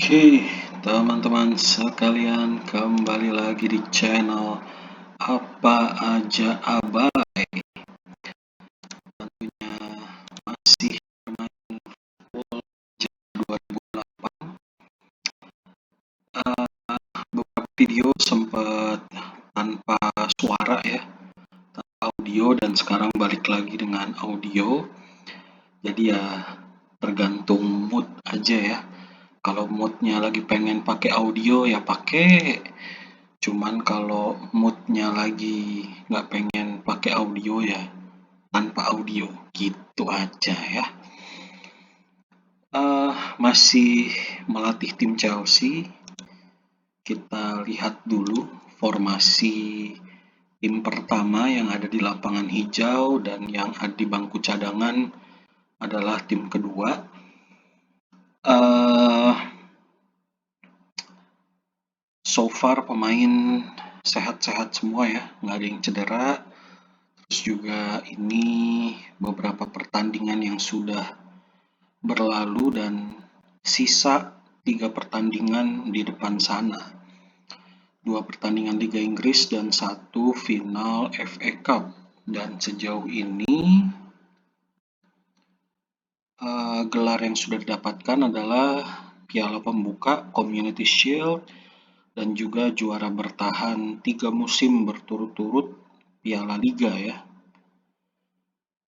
Oke, teman-teman sekalian, kembali lagi di channel Apa Aja Abai. Tentunya masih bermain full 2008. Beberapa video sempat tanpa suara ya, tanpa audio, dan sekarang balik lagi dengan audio. Jadi ya tergantung mood aja ya. Kalau moodnya lagi pengen pakai audio ya pakai. Cuman kalau moodnya lagi nggak pengen pakai audio ya tanpa audio, gitu aja ya. Masih melatih tim Chelsea. Kita lihat dulu formasi tim pertama yang ada di lapangan hijau dan yang ada di bangku cadangan adalah tim kedua. So far pemain sehat-sehat semua ya, nggak ada yang cedera. Terus juga ini beberapa pertandingan yang sudah berlalu dan sisa 3 pertandingan di depan sana. 2 pertandingan Liga Inggris dan 1 final FA Cup. Dan sejauh ini gelar yang sudah didapatkan adalah Piala Pembuka, Community Shield, dan juga juara bertahan 3 musim berturut-turut Piala Liga ya.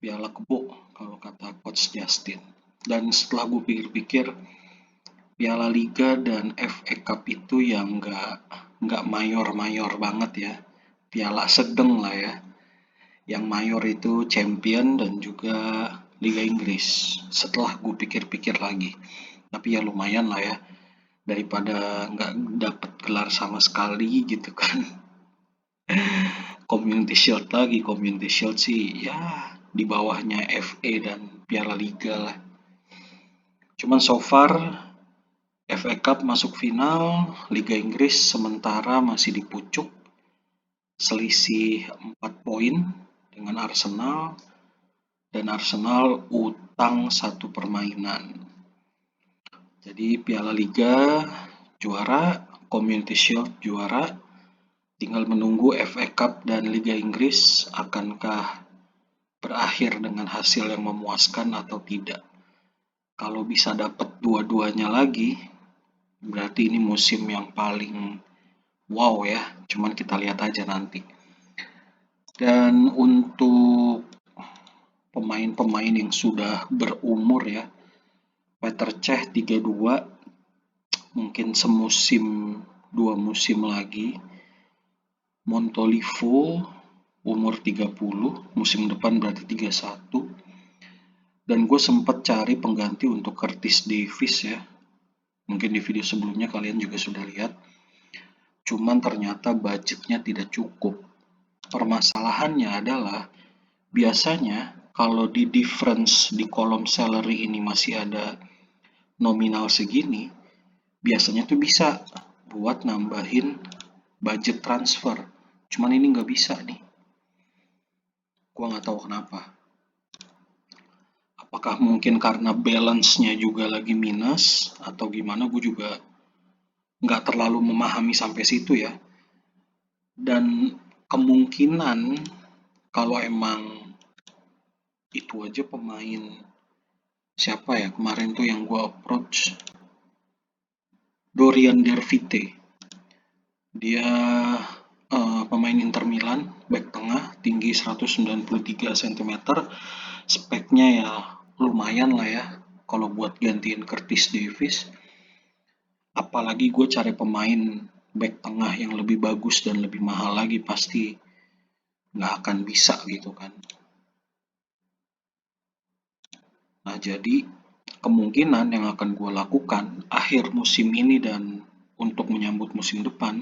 Piala Kebo kalau kata Coach Justin. Dan setelah gue pikir-pikir, Piala Liga dan FA Cup itu yang nggak mayor-mayor banget ya. Piala sedang lah ya. Yang mayor itu Champion dan juga Liga Inggris. Setelah gue pikir-pikir lagi. Tapi ya lumayan lah ya. Daripada nggak dapet gelar sama sekali gitu kan. Community Shield lagi. Community Shield sih ya di bawahnya FA dan Piala Liga lah. Cuman so far FA Cup masuk final, Liga Inggris sementara masih di pucuk, selisih 4 poin dengan Arsenal, dan Arsenal utang 1 permainan. Jadi Piala Liga juara, Community Shield juara, tinggal menunggu FA Cup dan Liga Inggris akankah berakhir dengan hasil yang memuaskan atau tidak. Kalau bisa dapat dua-duanya lagi, berarti ini musim yang paling wow ya, cuman kita lihat aja nanti. Dan untuk pemain-pemain yang sudah berumur ya, Petr Cech 32, mungkin semusim 2 musim lagi. Montolivo umur 30, musim depan berarti 31. Dan gue sempat cari pengganti untuk Curtis Davies ya. Mungkin di video sebelumnya kalian juga sudah lihat. Cuman ternyata budgetnya tidak cukup. Permasalahannya adalah biasanya kalau di difference di kolom salary ini masih ada nominal segini, biasanya tuh bisa buat nambahin budget transfer. Cuman ini nggak bisa nih. Gua nggak tahu kenapa. Apakah mungkin karena balance-nya juga lagi minus atau gimana, gue juga nggak terlalu memahami sampai situ ya. Dan kemungkinan kalau emang itu aja pemain siapa ya kemarin tuh yang gue approach, Dorian Dervite. Dia pemain Inter Milan, back tengah, tinggi 193 cm, speknya ya lumayan lah ya kalau buat gantiin Curtis Davies. Apalagi gue cari pemain back tengah yang lebih bagus dan lebih mahal lagi, pasti nggak akan bisa gitu kan. Nah jadi kemungkinan yang akan gue lakukan akhir musim ini dan untuk menyambut musim depan,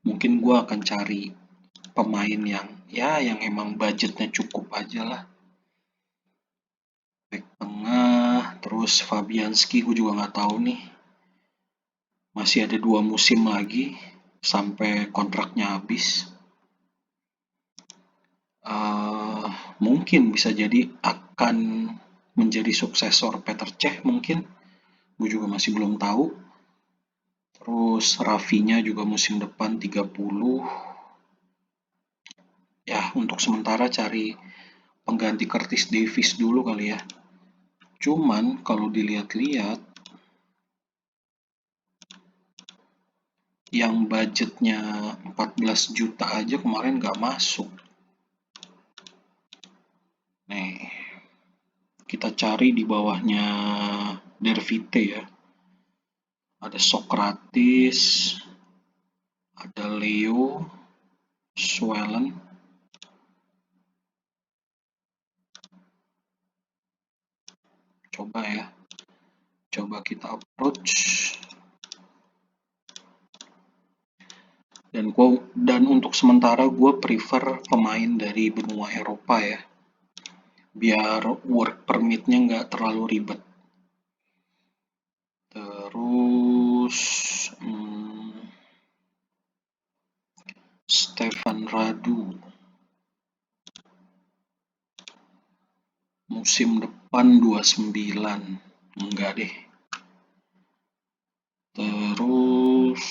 mungkin gue akan cari pemain yang emang budgetnya cukup aja lah. Back tengah, terus Fabianski gue juga nggak tahu nih. Masih ada 2 musim lagi sampai kontraknya habis. Mungkin bisa jadi akan menjadi suksesor Petr Cech mungkin. Gue juga masih belum tahu. Terus Rafinya juga musim depan 30. Ya, untuk sementara cari pengganti Curtis Davis dulu kali ya. Cuman kalau dilihat-lihat, yang budgetnya 14 juta aja kemarin nggak masuk. Nih, kita cari di bawahnya Dervite ya. Ada Socrates, ada Leo, Swellen. Coba ya, coba kita approach. Dan untuk sementara gue prefer pemain dari benua Eropa ya, biar work permitnya nggak terlalu ribet. Terus Stefan Radu musim depan 29, enggak deh. Terus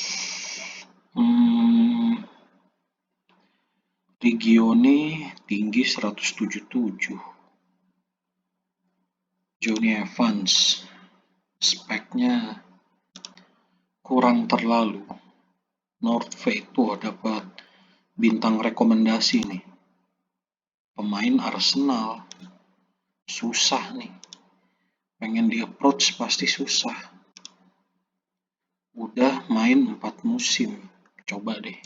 Regione tinggi 177. Johnny Evans speknya kurang terlalu. Northfate tuh dapat bintang rekomendasi nih. Pemain Arsenal. Susah nih. Pengen di approach pasti susah. Udah main 4 musim. Coba deh.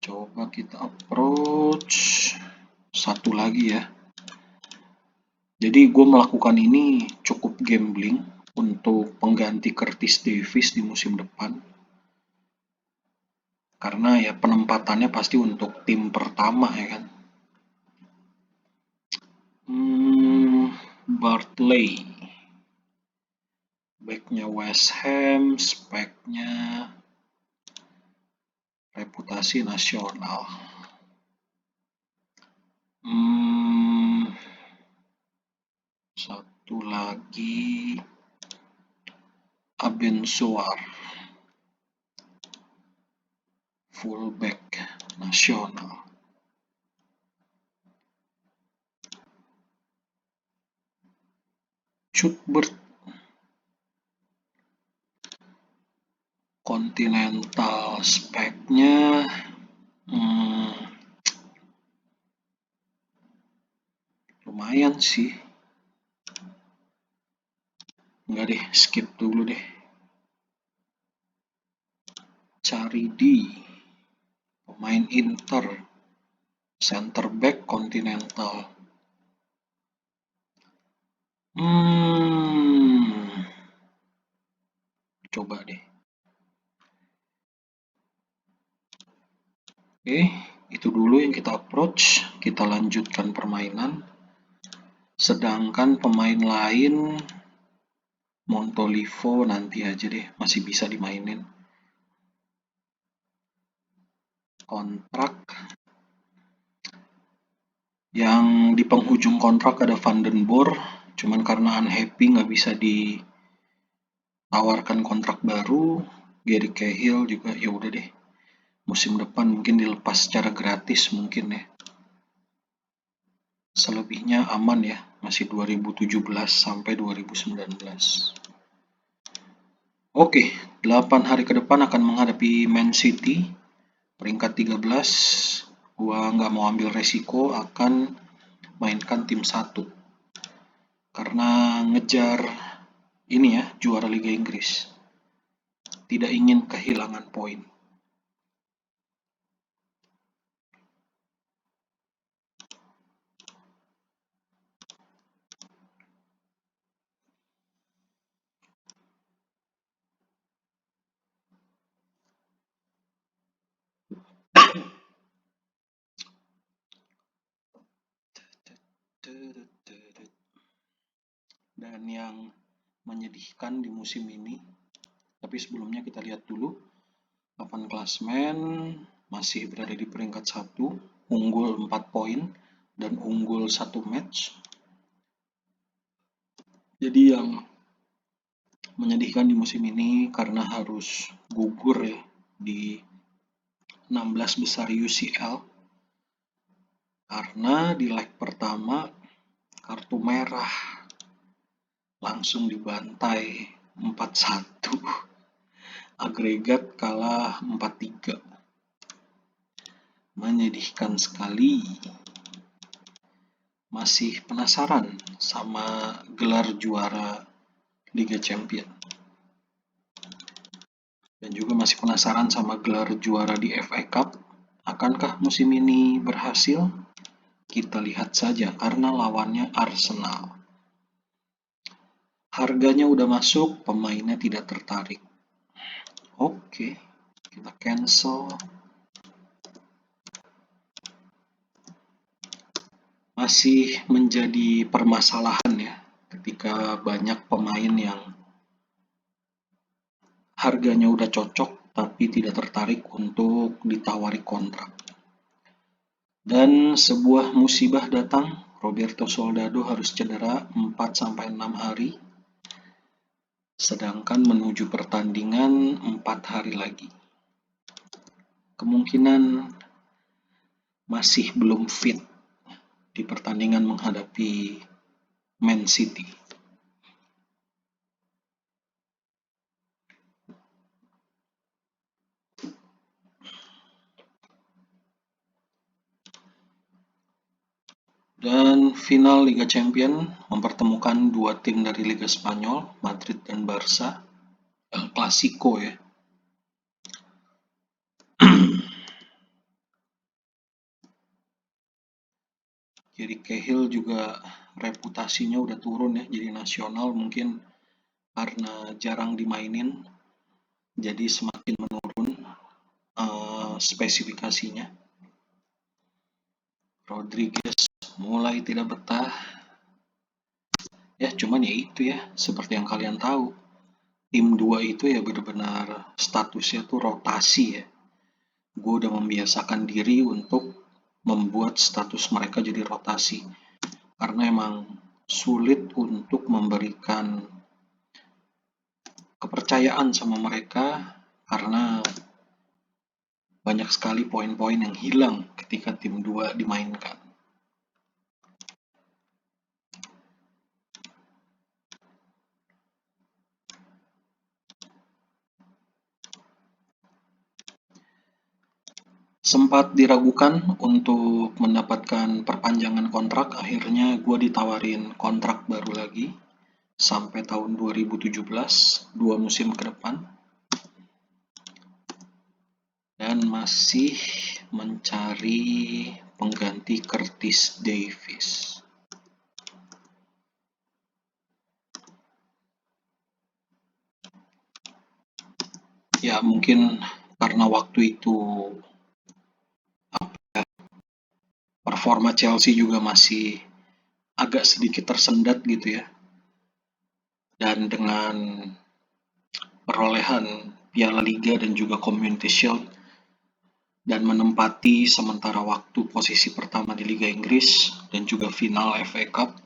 Coba kita approach. Satu lagi ya. Jadi gue melakukan ini cukup gambling untuk pengganti Curtis Davis di musim depan. Karena ya penempatannya pasti untuk tim pertama ya kan. Bartley. Backnya West Ham, speknya reputasi nasional. Satu lagi Abensoar, fullback nasional. Cuthbert, Continental, speknya lumayan sih. Enggak deh, skip dulu deh. Cari di pemain Inter, center back Continental. Coba deh. Oke, itu dulu yang kita approach. Kita lanjutkan permainan. Sedangkan pemain lain Montolivo nanti aja deh, masih bisa dimainin. Kontrak yang di penghujung kontrak ada Van den Boer, cuman karena unhappy nggak bisa ditawarkan kontrak baru. Gary Cahill juga ya udah deh, musim depan mungkin dilepas secara gratis mungkin ya. Selebihnya aman ya, masih 2017 sampai 2019. Oke, 8 hari ke depan akan menghadapi Man City, peringkat 13. Gua nggak mau ambil resiko akan mainkan tim 1. Karena ngejar ini ya, juara Liga Inggris. Tidak ingin kehilangan poin. Dan yang menyedihkan di musim ini, tapi sebelumnya kita lihat dulu papan klasmen masih berada di peringkat 1, unggul 4 poin dan unggul 1 match. Jadi yang Menyedihkan di musim ini karena harus gugur ya di 16 besar UCL karena di leg pertama kartu merah langsung dibantai 4-1, agregat kalah 4-3. Menyedihkan sekali. Masih penasaran sama gelar juara Liga Champions dan juga masih penasaran sama gelar juara di FA Cup. Akankah musim ini berhasil? Kita lihat saja karena lawannya Arsenal. Harganya udah masuk, pemainnya tidak tertarik. Oke, kita cancel. Masih menjadi permasalahan ya ketika banyak pemain yang harganya udah cocok tapi tidak tertarik untuk ditawari kontrak. Dan sebuah musibah datang, Roberto Soldado harus cedera 4-6 hari, sedangkan menuju pertandingan 4 hari lagi. Kemungkinan masih belum fit di pertandingan menghadapi Man City. Dan final Liga Champions mempertemukan dua tim dari Liga Spanyol, Madrid dan Barca. El Clasico ya. Jadi Cahill juga reputasinya udah turun ya, jadi nasional mungkin karena jarang dimainin, jadi semakin menurun spesifikasinya. Rodriguez mulai tidak betah. Ya cuman ya itu ya, seperti yang kalian tahu, tim 2 itu ya benar-benar statusnya tuh rotasi ya. Gue udah membiasakan diri untuk membuat status mereka jadi rotasi. Karena emang sulit untuk memberikan kepercayaan sama mereka karena banyak sekali poin-poin yang hilang ketika tim 2 dimainkan. Sempat diragukan untuk mendapatkan perpanjangan kontrak, akhirnya gue ditawarin kontrak baru lagi sampai tahun 2017, 2 musim ke depan. Dan masih mencari pengganti Curtis Davies. Ya mungkin karena waktu itu performa Chelsea juga masih agak sedikit tersendat gitu ya. Dan dengan perolehan Piala Liga dan juga Community Shield dan menempati sementara waktu posisi pertama di Liga Inggris dan juga final FA Cup,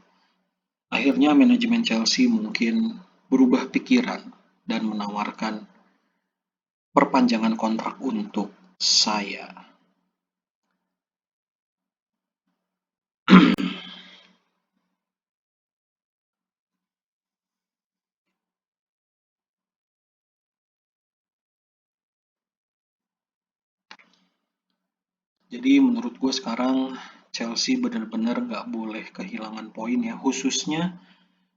akhirnya manajemen Chelsea mungkin berubah pikiran dan menawarkan perpanjangan kontrak untuk saya. Jadi menurut gue sekarang Chelsea benar-benar nggak boleh kehilangan poin ya, khususnya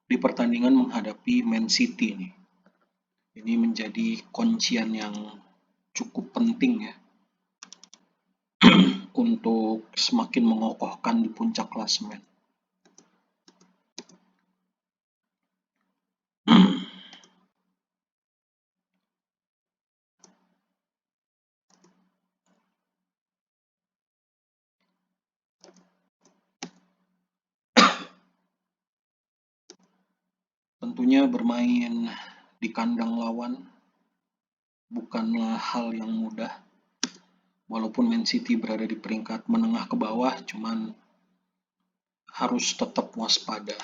di pertandingan menghadapi Man City nih. Ini menjadi kuncian yang cukup penting ya untuk semakin mengokohkan di puncak klasemen. Tentunya bermain di kandang lawan bukanlah hal yang mudah. Walaupun Man City berada di peringkat menengah ke bawah, cuman harus tetap waspada.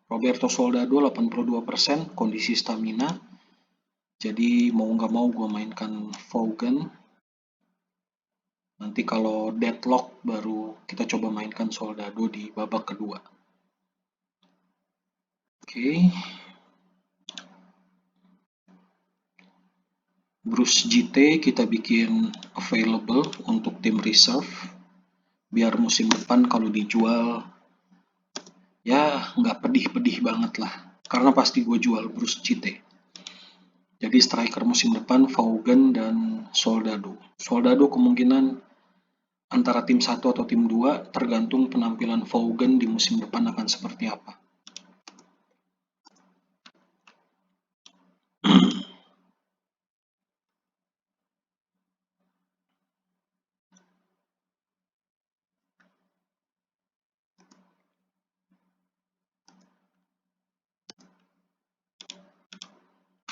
Roberto Soldado 82%, kondisi stamina Jadi mau nggak mau gue mainkan Vaughan. Nanti kalau deadlock baru kita coba mainkan Soldado di babak kedua. Oke. Bruce GT kita bikin available untuk tim reserve. Biar musim depan kalau dijual, ya nggak pedih-pedih banget lah. Karena pasti gue jual Bruce GT. Jadi striker musim depan Vaughan dan Soldado. Soldado kemungkinan antara tim 1 atau tim 2, tergantung penampilan Vaughan di musim depan akan seperti apa.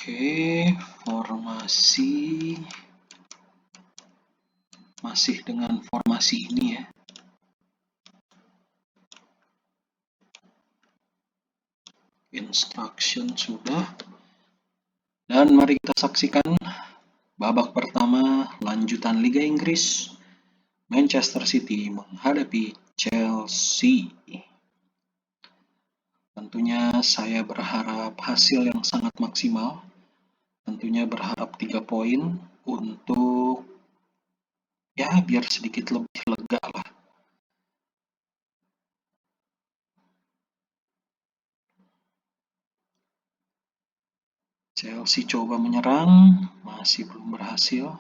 Oke, formasi masih dengan formasi ini ya. Instruction sudah. Dan mari kita saksikan babak pertama lanjutan Liga Inggris. Manchester City menghadapi Chelsea. Tentunya saya berharap hasil yang sangat maksimal. Tentunya berharap 3 poin untuk ya biar sedikit lebih lega lah. Chelsea coba menyerang, masih belum berhasil.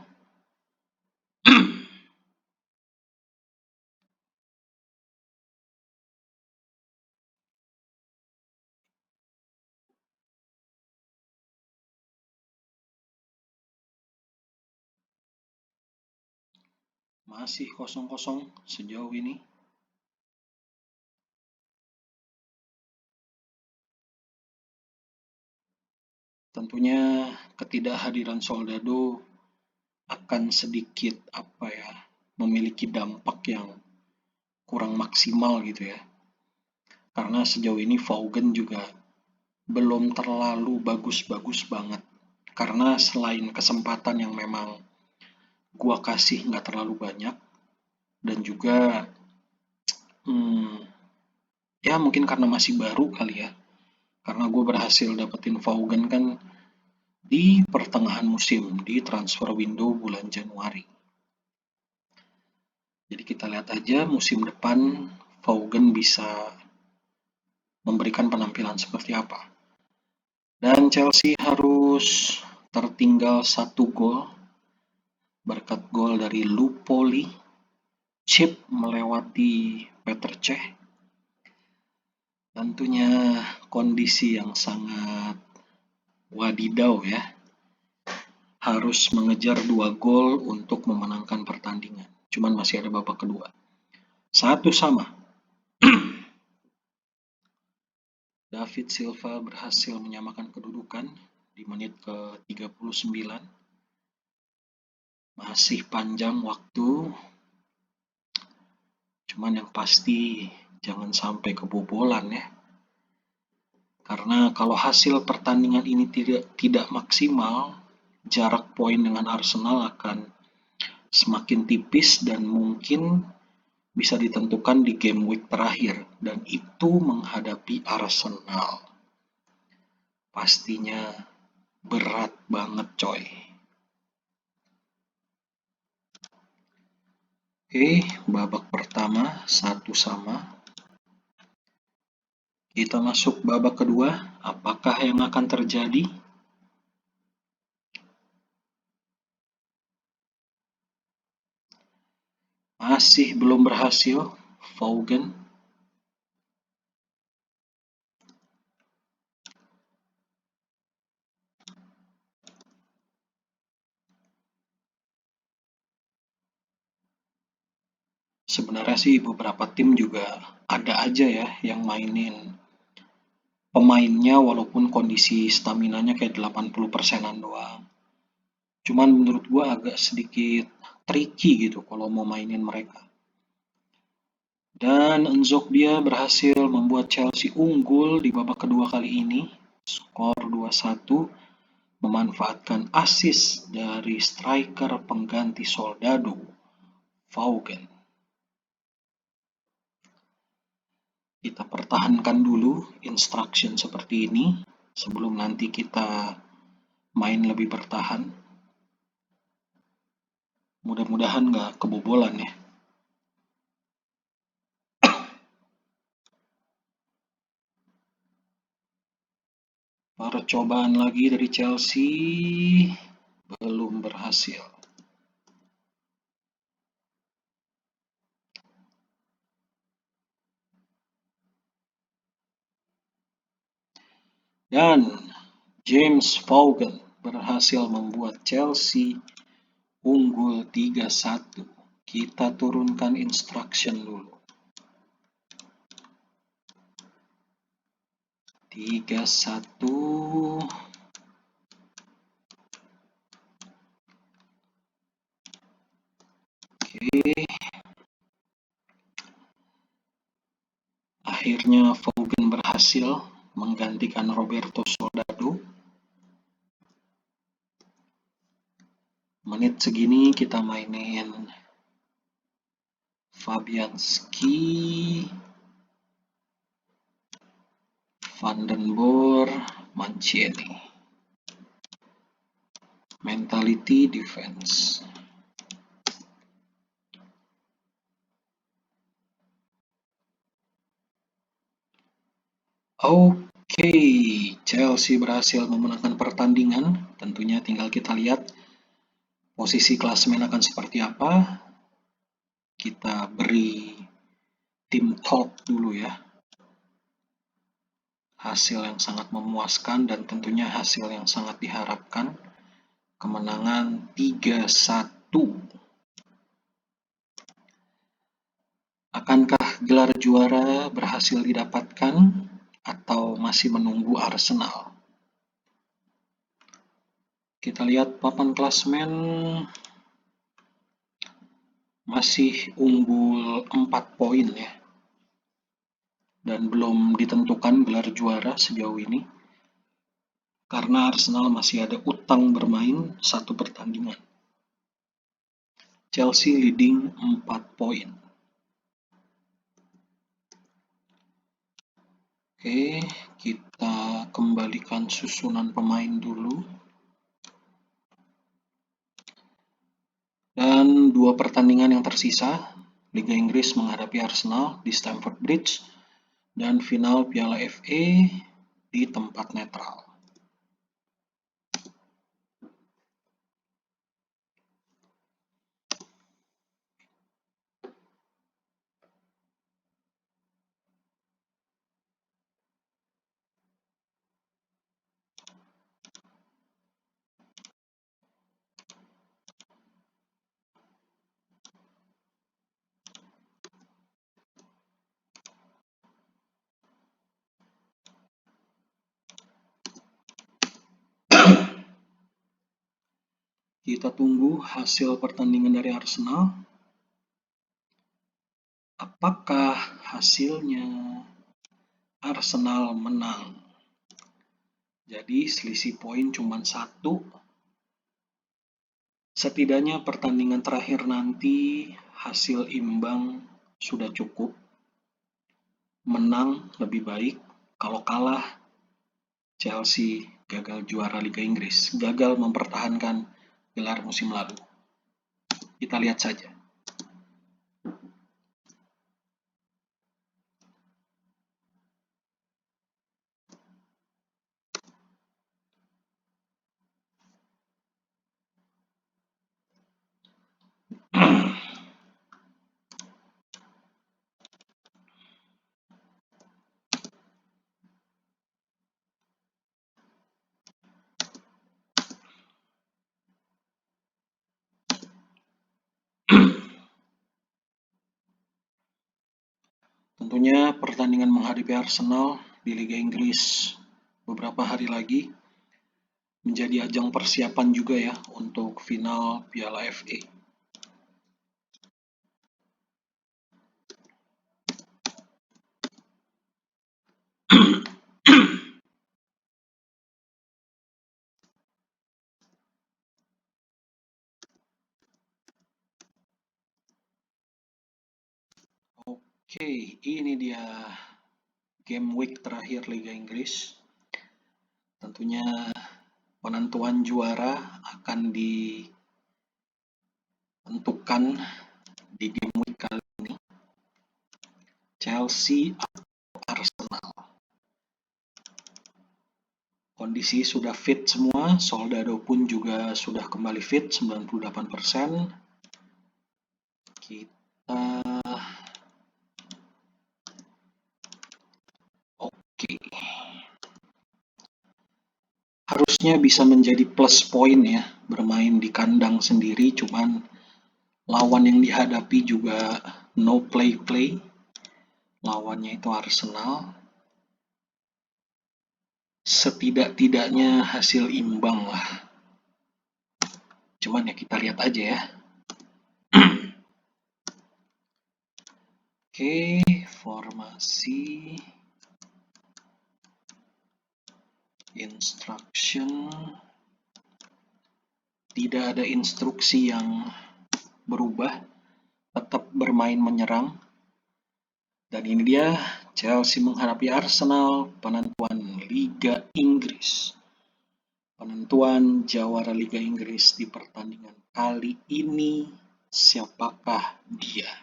Masih kosong-kosong sejauh ini. Tentunya ketidakhadiran Soldado akan sedikit memiliki dampak yang kurang maksimal gitu ya. Karena sejauh ini Vaughan juga belum terlalu bagus-bagus banget. Karena selain kesempatan yang memang gua kasih nggak terlalu banyak, dan juga ya mungkin karena masih baru kali ya. Karena gue berhasil dapetin Vaughan kan di pertengahan musim, di transfer window bulan Januari. Jadi kita lihat aja musim depan Vaughan bisa memberikan penampilan seperti apa. Dan Chelsea harus tertinggal 1 gol berkat gol dari Lupoli, chip melewati Petr Cech. Tentunya kondisi yang sangat wadidaw ya. Harus mengejar 2 gol untuk memenangkan pertandingan. Cuman masih ada babak kedua. 1-1. David Silva berhasil menyamakan kedudukan di menit ke-39. Masih panjang waktu. Cuman yang pasti jangan sampai kebobolan ya. Karena kalau hasil pertandingan ini tidak maksimal, jarak poin dengan Arsenal akan semakin tipis dan mungkin bisa ditentukan di game week terakhir, dan itu menghadapi Arsenal. Pastinya berat banget coy. Oke, babak pertama 1-1. Kita masuk babak kedua, apakah yang akan terjadi? Masih belum berhasil, Vaughan. Sebenarnya sih beberapa tim juga ada aja ya yang mainin pemainnya walaupun kondisi staminanya kayak 80%-an doang. Cuman menurut gua agak sedikit tricky gitu kalau mau mainin mereka. Dan Nzokbia berhasil membuat Chelsea unggul di babak kedua kali ini. Skor 2-1 memanfaatkan assist dari striker pengganti Soldado, Vaughan. Kita pertahankan dulu instruction seperti ini sebelum nanti kita main lebih bertahan. Mudah-mudahan nggak kebobolan ya. Percobaan lagi dari Chelsea belum berhasil. Dan James Vaughan berhasil membuat Chelsea unggul 3-1. Kita turunkan instruction dulu. 3-1. Oke. Akhirnya Vaughan berhasil menggantikan Roberto Soldado. Menit segini kita mainin Fabianski, Van den Boer, Mancini. Mentality defense. Oke, Chelsea berhasil memenangkan pertandingan. Tentunya tinggal kita lihat posisi klasemen akan seperti apa. Kita beri tim top dulu ya. Hasil yang sangat memuaskan dan tentunya hasil yang sangat diharapkan. Kemenangan 3-1. Akankah gelar juara berhasil didapatkan atau masih menunggu Arsenal? Kita lihat papan klasemen masih unggul 4 poin ya. Dan belum ditentukan gelar juara sejauh ini. Karena Arsenal masih ada utang bermain 1 pertandingan. Chelsea leading 4 poin. Oke, kita kembalikan susunan pemain dulu. Dan 2 pertandingan yang tersisa, Liga Inggris menghadapi Arsenal di Stamford Bridge, dan final Piala FA di tempat netral. Kita tunggu hasil pertandingan dari Arsenal. Apakah hasilnya Arsenal menang? Jadi selisih poin cuma 1. Setidaknya pertandingan terakhir nanti hasil imbang sudah cukup. Menang lebih baik. Kalau kalah, Chelsea gagal juara Liga Inggris, gagal mempertahankan gelar musim lalu. Kita lihat saja. Tentunya pertandingan menghadapi Arsenal di Liga Inggris beberapa hari lagi menjadi ajang persiapan juga ya untuk final Piala FA. Oke, ini dia game week terakhir Liga Inggris. Tentunya penentuan juara akan ditentukan di game week kali ini. Chelsea atau Arsenal. Kondisi sudah fit semua, Soldado pun juga sudah kembali fit 98%. Kita oke. Harusnya bisa menjadi plus point ya, bermain di kandang sendiri, cuman lawan yang dihadapi juga no play-play. Lawannya itu Arsenal. Setidak-tidaknya hasil imbang lah. Cuman ya kita lihat aja ya. Oke, formasi instruction. Tidak ada instruksi yang berubah, tetap bermain menyerang. Dan ini dia Chelsea menghadapi Arsenal, penentuan Liga Inggris. Penentuan jawara Liga Inggris di pertandingan kali ini, siapakah dia?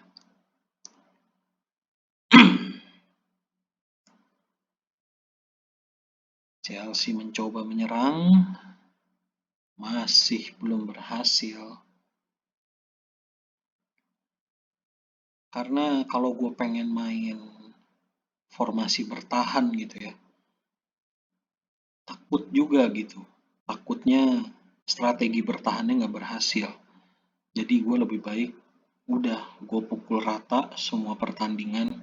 Chelsea mencoba menyerang, masih belum berhasil. Karena kalau gue pengen main formasi bertahan gitu ya, takut juga gitu. Takutnya strategi bertahannya nggak berhasil. Jadi gue lebih baik udah gue pukul rata semua pertandingan,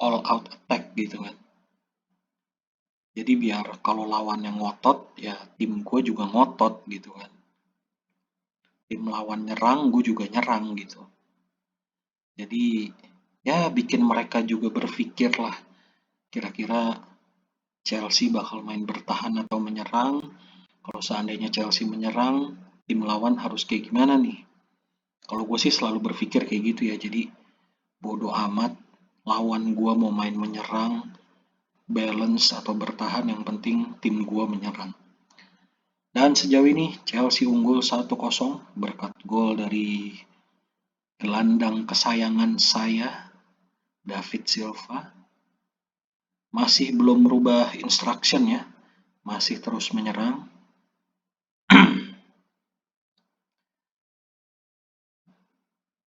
all out attack gitu kan. Jadi biar kalau lawan yang ngotot, ya tim gue juga ngotot gitu kan. Tim lawan nyerang, gue juga nyerang gitu. Jadi ya bikin mereka juga berpikir lah, kira-kira Chelsea bakal main bertahan atau menyerang. Kalau seandainya Chelsea menyerang, tim lawan harus kayak gimana nih? Kalau gue sih selalu berpikir kayak gitu ya, jadi bodo amat lawan gue mau main menyerang, balance atau bertahan, yang penting tim gue menyerang. Dan sejauh ini Chelsea unggul 1-0 berkat gol dari gelandang kesayangan saya, David Silva. Masih belum merubah instruction ya, masih terus menyerang.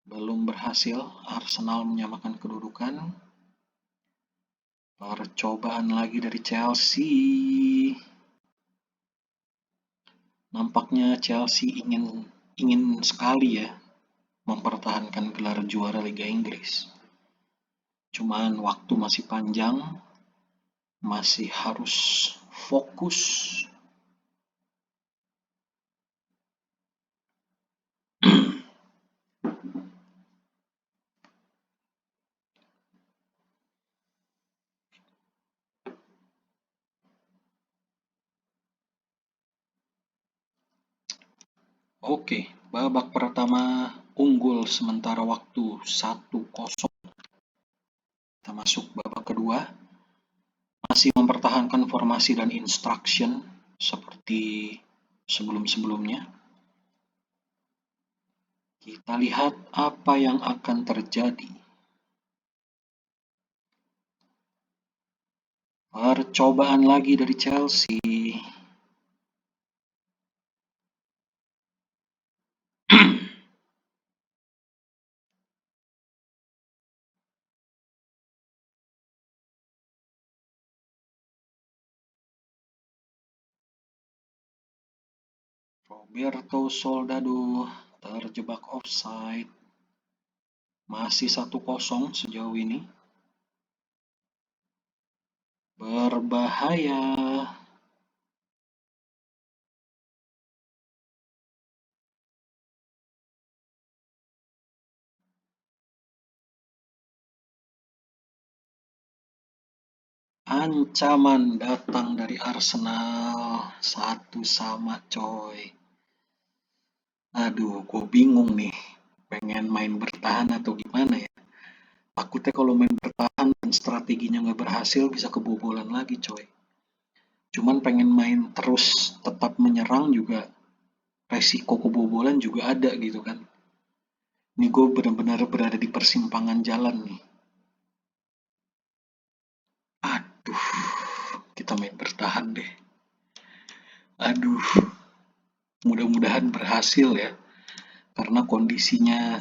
Belum berhasil, Arsenal menyamakan kedudukan. Percobaan lagi dari Chelsea. Nampaknya Chelsea ingin sekali ya mempertahankan gelar juara Liga Inggris. Cuman waktu masih panjang, masih harus fokus. Oke, babak pertama unggul sementara waktu 1-0. Kita masuk babak kedua. Masih mempertahankan formasi dan instruction seperti sebelum-sebelumnya. Kita lihat apa yang akan terjadi. Percobaan lagi dari Chelsea. Roberto Soldado terjebak offside. Masih 1-0 sejauh ini. Berbahaya. Ancaman datang dari Arsenal. 1-1 coy. Aduh, gue bingung nih. Pengen main bertahan atau gimana ya. Takutnya kalau main bertahan dan strateginya nggak berhasil bisa kebobolan lagi coy. Cuman pengen main terus tetap menyerang juga resiko kebobolan juga ada gitu kan. Ini gue benar-benar berada di persimpangan jalan nih. Aduh, kita main bertahan deh. Aduh, mudah-mudahan berhasil ya. Karena kondisinya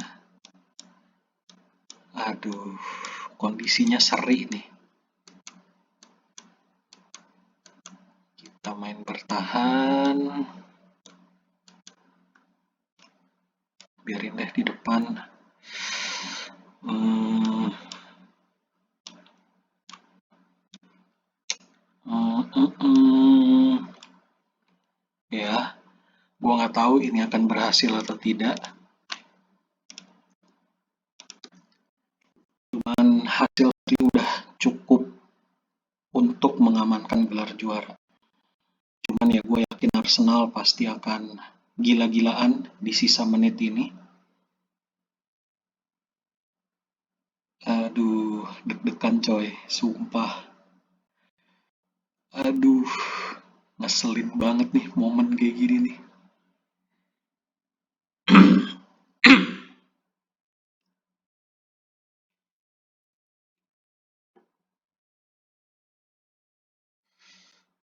seri nih. Kita main bertahan. Biarin deh di depan. Hmm, ya, gua nggak tahu ini akan berhasil atau tidak. Cuman hasil ini udah cukup untuk mengamankan gelar juara. Cuman ya gue yakin Arsenal pasti akan gila-gilaan di sisa menit ini. Aduh, deg-degan coy, sumpah. Aduh, ngeselin banget nih momen kayak gini nih.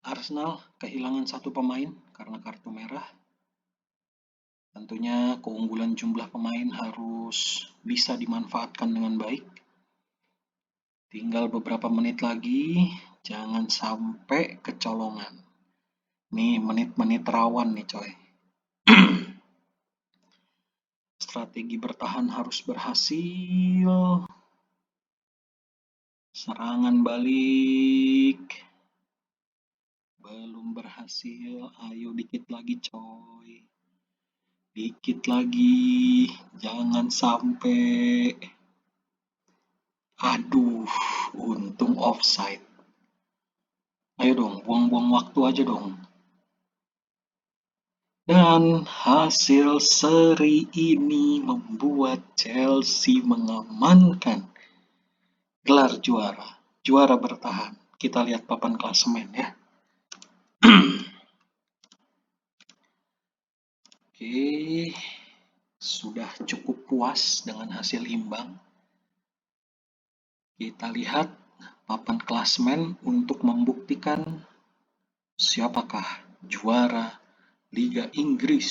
Arsenal kehilangan satu pemain karena kartu merah. Tentunya keunggulan jumlah pemain harus bisa dimanfaatkan dengan baik. Tinggal beberapa menit lagi, jangan sampai kecolongan. Nih menit-menit rawan nih coy. Strategi bertahan harus berhasil. Serangan balik. Belum berhasil. Ayo dikit lagi coy. Dikit lagi. Jangan sampai. Aduh, untung offside. Ayo dong, buang-buang waktu aja dong. Dan hasil seri ini membuat Chelsea mengamankan gelar juara bertahan. Kita lihat papan klasemen ya. Oke, sudah cukup puas dengan hasil imbang. Kita lihat papan klasemen untuk membuktikan siapakah juara Liga Inggris.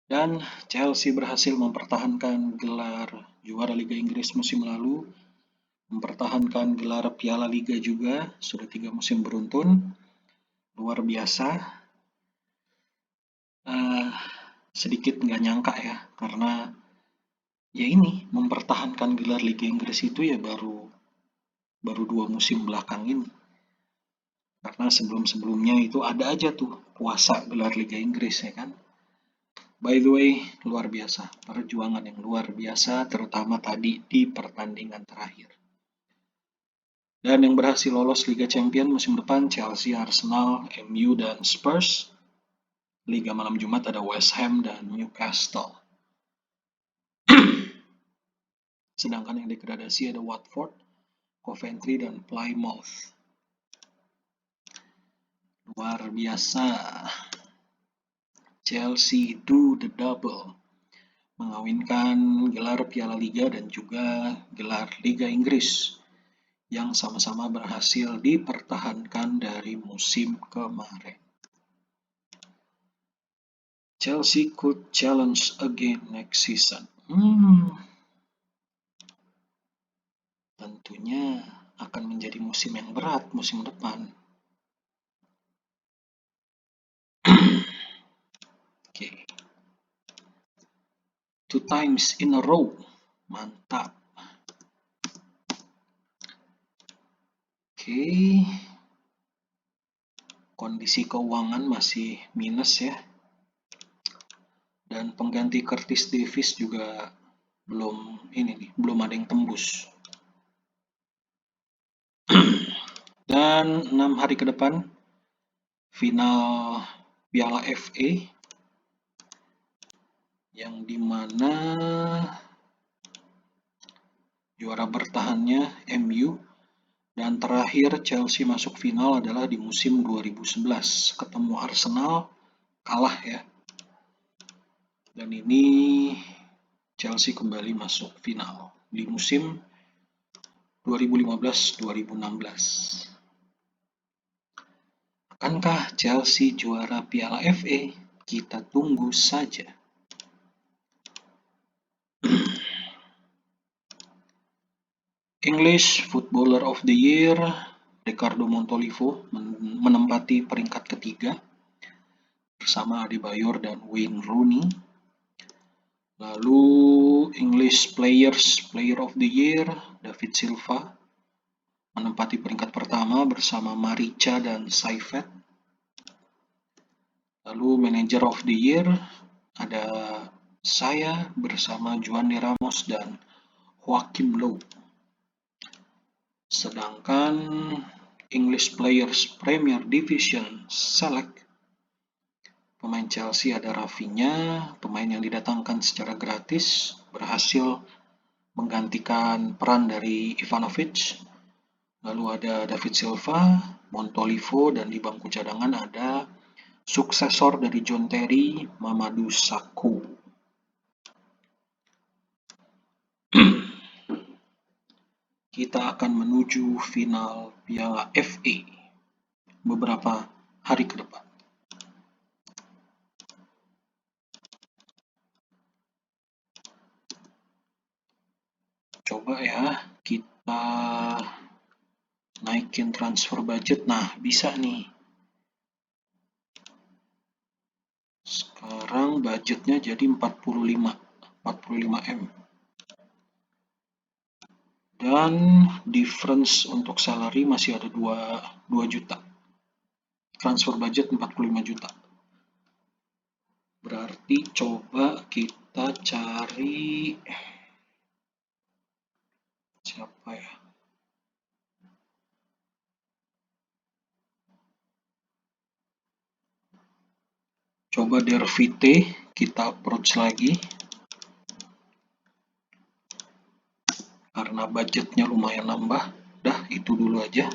Dan Chelsea berhasil mempertahankan gelar juara Liga Inggris musim lalu, mempertahankan gelar Piala Liga juga, sudah 3 musim beruntun, luar biasa. Sedikit nggak nyangka ya, karena ya ini mempertahankan gelar Liga Inggris itu ya baru 2 musim belakang ini. Karena sebelum-sebelumnya itu ada aja tuh puasa gelar Liga Inggris ya kan. By the way, luar biasa. Perjuangan yang luar biasa, terutama tadi di pertandingan terakhir. Dan yang berhasil lolos Liga Champions musim depan Chelsea, Arsenal, MU, dan Spurs. Liga malam Jumat ada West Ham dan Newcastle. Sedangkan yang degradasi ada Watford, Coventry, dan Plymouth. Luar biasa. Chelsea do the double. Mengawinkan gelar Piala Liga dan juga gelar Liga Inggris yang sama-sama berhasil dipertahankan dari musim kemarin. Chelsea could challenge again next season. Tentunya akan menjadi musim yang berat musim depan. Oke. 2 times in a row. Mantap. Oke. Kondisi keuangan masih minus ya. Dan pengganti Curtis Davies juga belum ada yang tembus. Dan 6 hari ke depan final Piala FA yang dimana juara bertahannya MU, dan terakhir Chelsea masuk final adalah di musim 2011 ketemu Arsenal, kalah ya. Dan ini Chelsea kembali masuk final di musim 2015-2016. Akankah Chelsea juara Piala FA? Kita tunggu saja. English Footballer of the Year, Ricardo Montolivo menempati peringkat ketiga bersama Adebayor dan Wayne Rooney. Lalu English Player of the Year, David Silva menempati peringkat pertama bersama Marica dan Saifet. Lalu Manager of the Year ada saya bersama Juan de Ramos dan Joachim Low. Sedangkan English Players Premier Division Select, pemain Chelsea ada Rafinha, pemain yang didatangkan secara gratis, berhasil menggantikan peran dari Ivanovic. Lalu ada David Silva, Montolivo, dan di bangku cadangan ada suksesor dari John Terry, Mamadou Sakho. Kita akan menuju final Piala FA beberapa hari ke depan. Coba ya, kita naikin transfer budget. Nah, bisa nih. Sekarang budgetnya jadi 45 M. Dan difference untuk salary masih ada 2 juta. Transfer budget 45 juta. Berarti coba kita cari siapa ya? Coba Dervite kita approach lagi. Karena budgetnya lumayan nambah. Dah, itu dulu aja.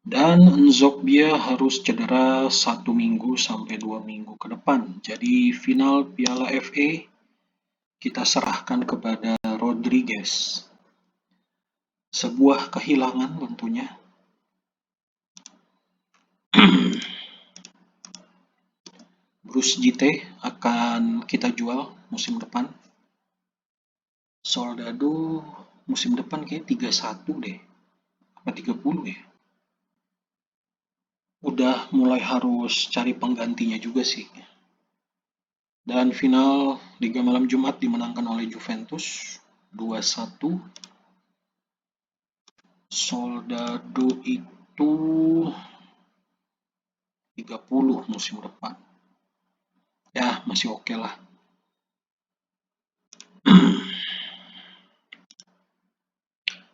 Dan Nzokbia harus cedera 1 minggu sampai 2 minggu ke depan. Jadi final Piala FA kita serahkan kepada Rodriguez. Sebuah kehilangan tentunya. Bruce JT akan kita jual musim depan. Soldado musim depan kayak 31 deh. Apa 30 ya? Udah mulai harus cari penggantinya juga sih. Dan final Liga Malam Jumat dimenangkan oleh Juventus 2-1. Soldado itu 30 musim depan. Ya, masih oke lah.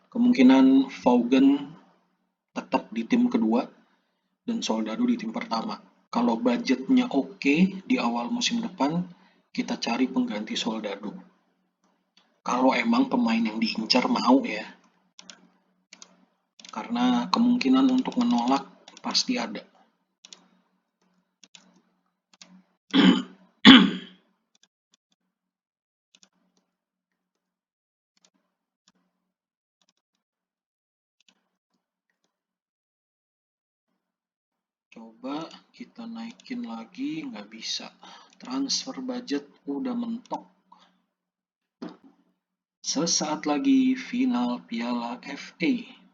Kemungkinan Vaughan tetap di tim kedua dan Soldado di tim pertama. Kalau budgetnya oke di awal musim depan, kita cari pengganti Soldado. Kalau emang pemain yang diincar mau ya. Karena kemungkinan untuk menolak pasti ada. Coba kita naikin lagi, nggak bisa. Transfer budget udah mentok. Sesaat lagi final Piala FA.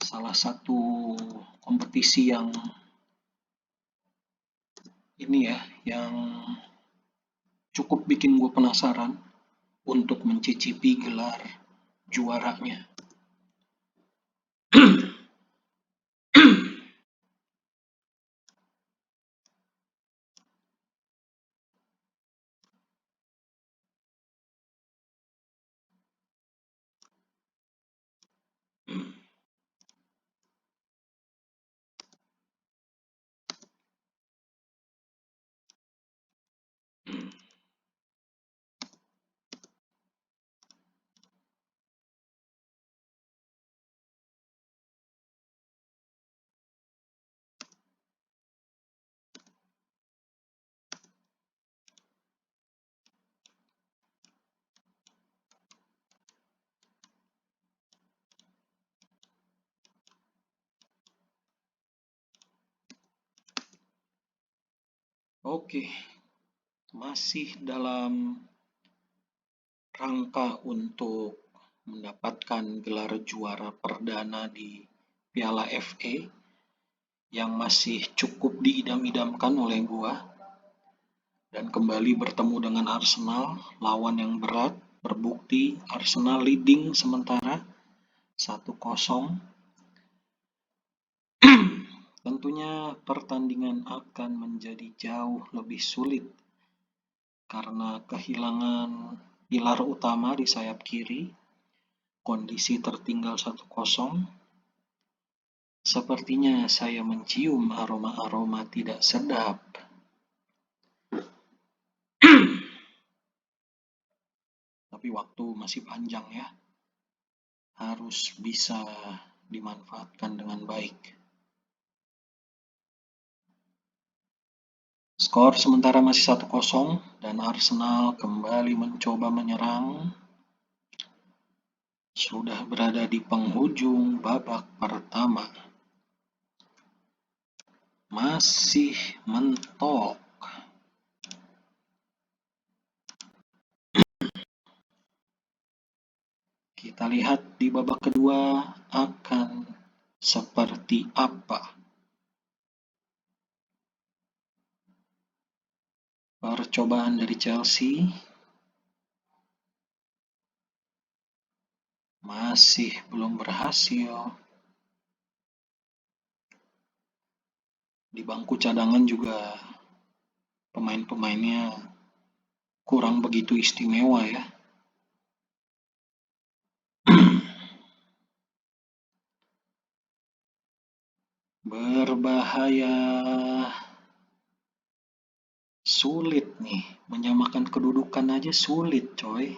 Salah satu kompetisi yang ini ya, yang cukup bikin gue penasaran untuk mencicipi gelar juaranya. Oke, masih dalam rangka untuk mendapatkan gelar juara perdana di Piala FA yang masih cukup diidam-idamkan oleh gua, dan kembali bertemu dengan Arsenal, lawan yang berat. Berbukti Arsenal leading sementara 1-0. Tentunya pertandingan akan menjadi jauh lebih sulit karena kehilangan pilar utama di sayap kiri. Kondisi tertinggal 1-0. Sepertinya saya mencium aroma-aroma tidak sedap. Tapi waktu masih panjang ya. Harus bisa dimanfaatkan dengan baik. Skor sementara masih 1-0 dan Arsenal kembali mencoba menyerang. Sudah berada di penghujung babak pertama. Masih mentok. Kita lihat di babak kedua akan seperti apa. Percobaan dari Chelsea masih belum berhasil. Di bangku cadangan juga pemain-pemainnya kurang begitu istimewa ya. Berbahaya. Sulit nih, menyamakan kedudukan aja sulit coy.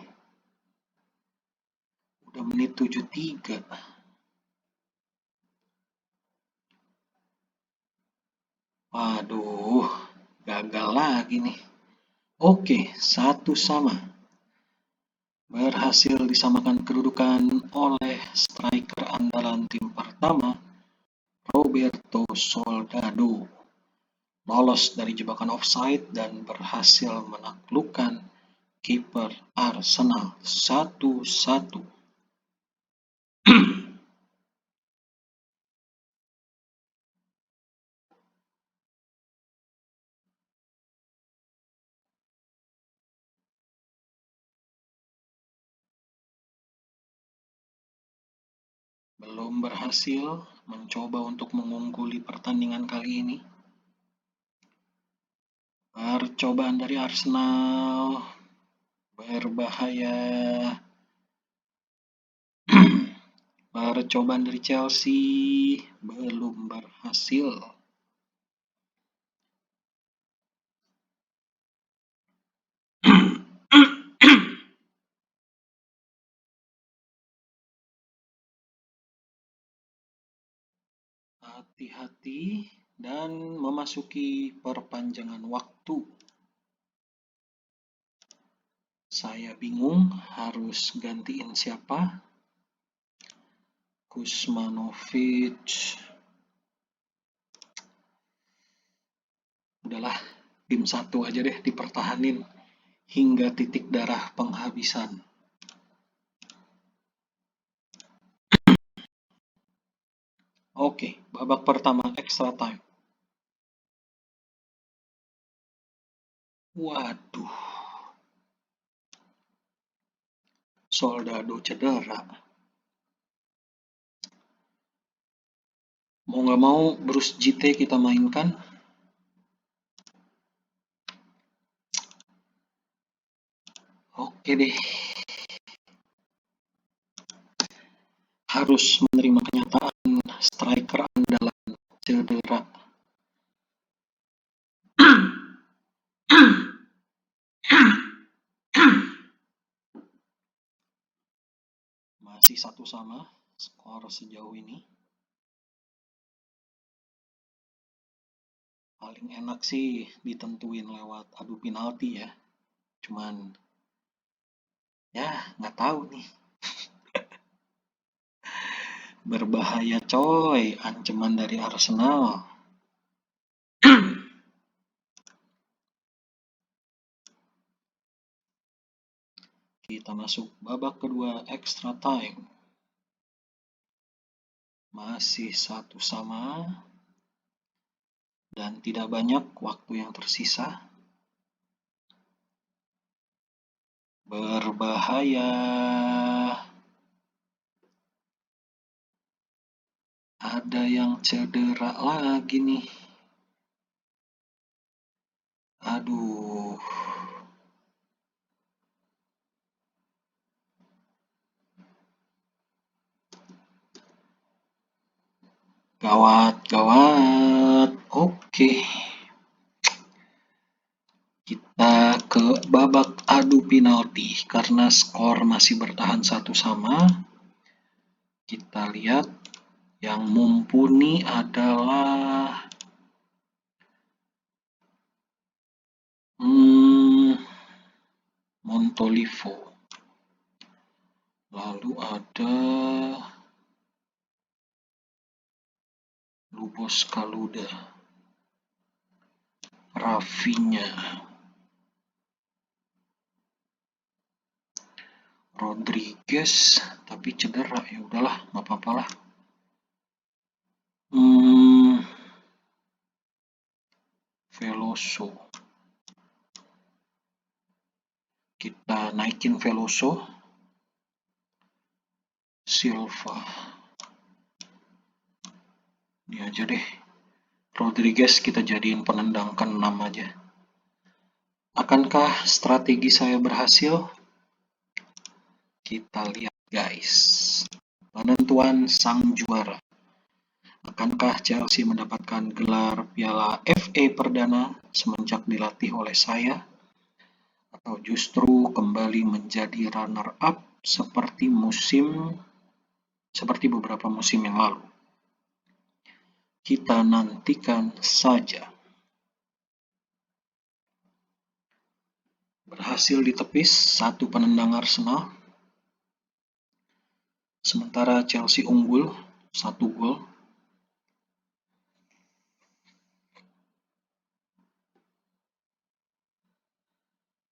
Udah menit 73. Waduh, gagal lagi nih. Oke, 1-1. Berhasil disamakan kedudukan oleh striker andalan tim pertama, Roberto Soldado. Lolos dari jebakan offside dan berhasil menaklukkan kiper Arsenal 1-1. Belum berhasil mencoba untuk mengungguli pertandingan kali ini. Percobaan dari Arsenal berbahaya. Percobaan dari Chelsea belum berhasil. Hati-hati dan memasuki perpanjangan waktu. Saya bingung harus gantiin siapa. Kuzmanovic. Udahlah, tim satu aja deh dipertahanin hingga titik darah penghabisan. Oke, babak pertama extra time. Waduh. Soldado cedera. Mau nggak mau Bruce JT kita mainkan. Oke deh. Harus menerima kenyataan striker andalan cedera. Masih 1-1 skor sejauh ini. Paling enak sih ditentuin lewat adu penalti ya. Cuman ya nggak tahu nih. Berbahaya coy, ancaman dari Arsenal. Kita masuk babak kedua extra time. Masih 1-1 dan tidak banyak waktu yang tersisa. Berbahaya. Ada yang cedera lagi nih. Aduh. Gawat, gawat. Oke. Kita ke babak adu penalti. Karena skor masih bertahan 1-1. Kita lihat yang mumpuni adalah Montolivo. Lalu ada Lubos Kaluda. Rafinha. Rodriguez tapi cedera, ya udahlah, nggak apa-apa lah. Veloso. Kita naikin Veloso. Silva. Ini aja deh. Rodriguez kita jadiin penendang ke-6 aja. Akankah strategi saya berhasil? Kita lihat guys. Penentuan sang juara. Akankah Chelsea mendapatkan gelar Piala FA perdana semenjak dilatih oleh saya? Atau justru kembali menjadi runner-up seperti beberapa musim yang lalu? Kita nantikan saja. Berhasil ditepis satu penendang Arsenal. Sementara Chelsea unggul 1 gol.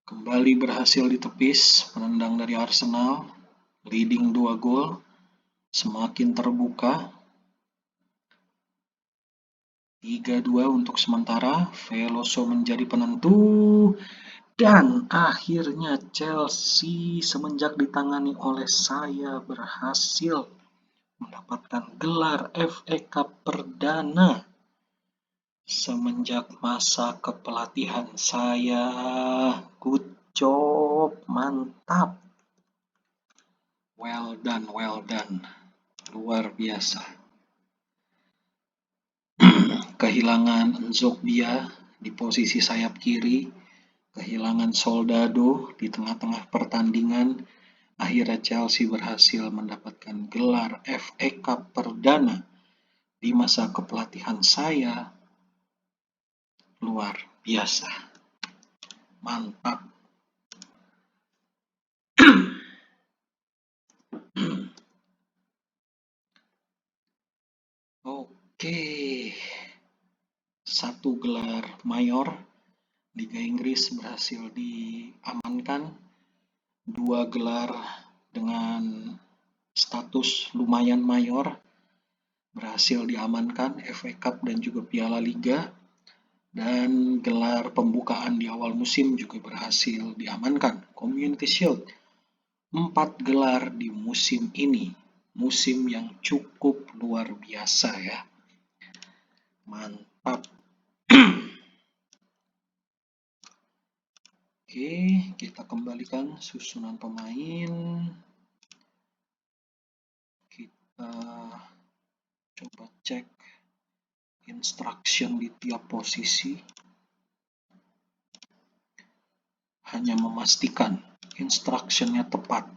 Kembali berhasil ditepis penendang dari Arsenal. Leading 2 gol. Semakin terbuka. 3-2 untuk sementara. Veloso menjadi penentu. Dan akhirnya Chelsea semenjak ditangani oleh saya berhasil mendapatkan gelar FA Cup perdana semenjak masa kepelatihan saya. Good job, mantap. Well done, well done. Luar biasa. Kehilangan Nzokbia di posisi sayap kiri. Kehilangan Soldado di tengah-tengah pertandingan. Akhirnya Chelsea berhasil mendapatkan gelar FA Cup perdana di masa kepelatihan saya. Luar biasa. Mantap. Oke. 1 gelar mayor Liga Inggris berhasil diamankan. 2 gelar dengan status lumayan mayor berhasil diamankan, FA Cup dan juga Piala Liga. Dan gelar pembukaan di awal musim juga berhasil diamankan, Community Shield. 4 gelar di musim ini, musim yang cukup luar biasa ya. Mantap. Oke, kita kembalikan susunan pemain. Kita coba cek instruction di tiap posisi. Hanya memastikan instructionnya tepat.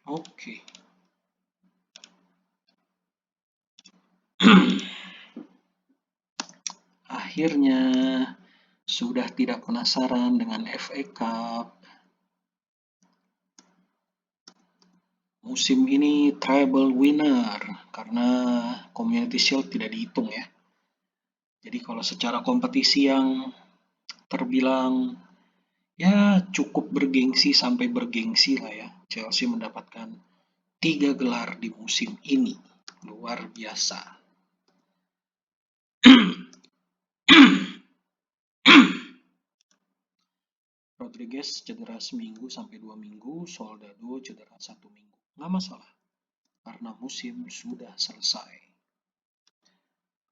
Oke. akhirnya sudah tidak penasaran dengan FA Cup. Musim ini treble winner karena Community Shield tidak dihitung ya. Jadi kalau secara kompetisi yang terbilang ya cukup bergengsi sampai bergengsi lah ya, Chelsea mendapatkan 3 gelar di musim ini. Luar biasa. Rodriguez cedera seminggu sampai 2 minggu, Soldado cedera 1 minggu. Nggak masalah, karena musim sudah selesai.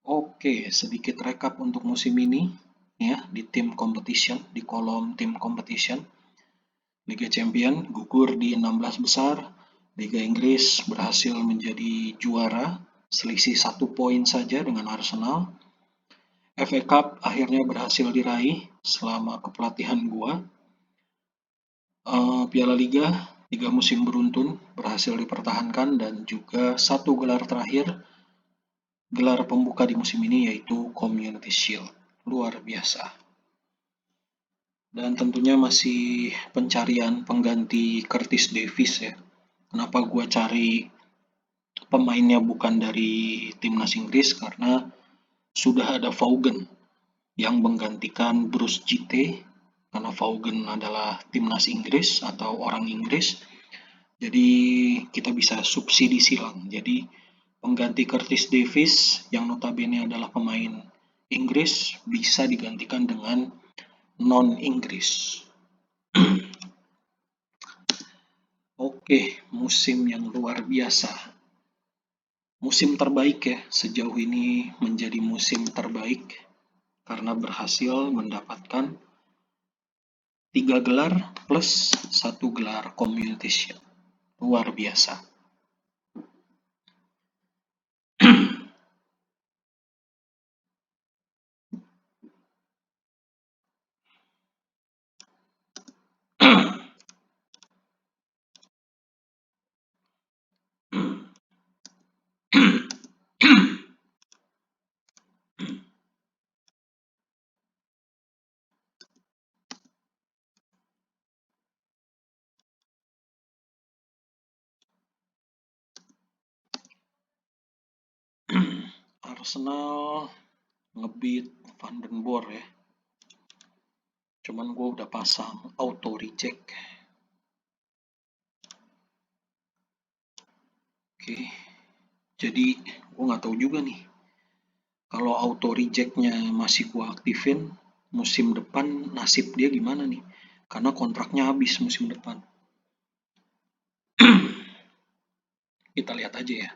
Oke, sedikit rekap untuk musim ini ya di tim competition, di kolom tim competition. Liga Champion gugur di 16 besar, Liga Inggris berhasil menjadi juara, selisih 1 poin saja dengan Arsenal. FA Cup akhirnya berhasil diraih selama kepelatihan gua. Piala Liga 3 musim beruntun berhasil dipertahankan dan juga 1 gelar terakhir, gelar pembuka di musim ini yaitu Community Shield. Luar biasa. Dan tentunya masih pencarian pengganti Curtis Davies ya. Kenapa gua cari pemainnya bukan dari timnas Inggris? Karena sudah ada Vaughan yang menggantikan Bruce Jitte, karena Vaughan adalah timnas Inggris atau orang Inggris. Jadi kita bisa subsidi silang. Jadi pengganti Curtis Davies yang notabene adalah pemain Inggris bisa digantikan dengan non-Inggris. Oke, musim yang luar biasa. Musim terbaik ya, sejauh ini menjadi musim terbaik karena berhasil mendapatkan 3 gelar plus 1 gelar Community Shield. Luar biasa. Arsenal ngebeat Van den Boer ya. Cuman gue udah pasang auto reject. Oke. Jadi gue nggak tahu juga nih. Kalau auto rejectnya masih gue aktifin, musim depan nasib dia gimana nih? Karena kontraknya habis musim depan. Kita lihat aja ya.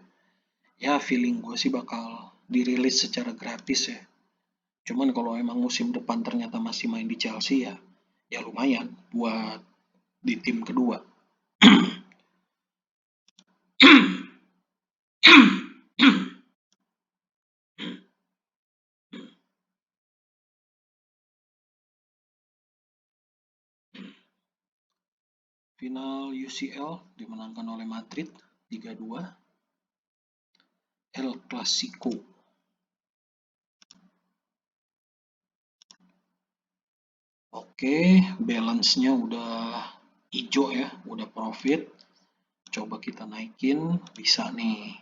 Ya feeling gue sih bakal dirilis secara gratis ya. Cuman kalau emang musim depan ternyata masih main di Chelsea ya lumayan buat di tim kedua. Final UCL dimenangkan oleh Madrid 3-2. El Clasico. Oke, balance-nya udah hijau ya, udah profit. Coba kita naikin, bisa nih.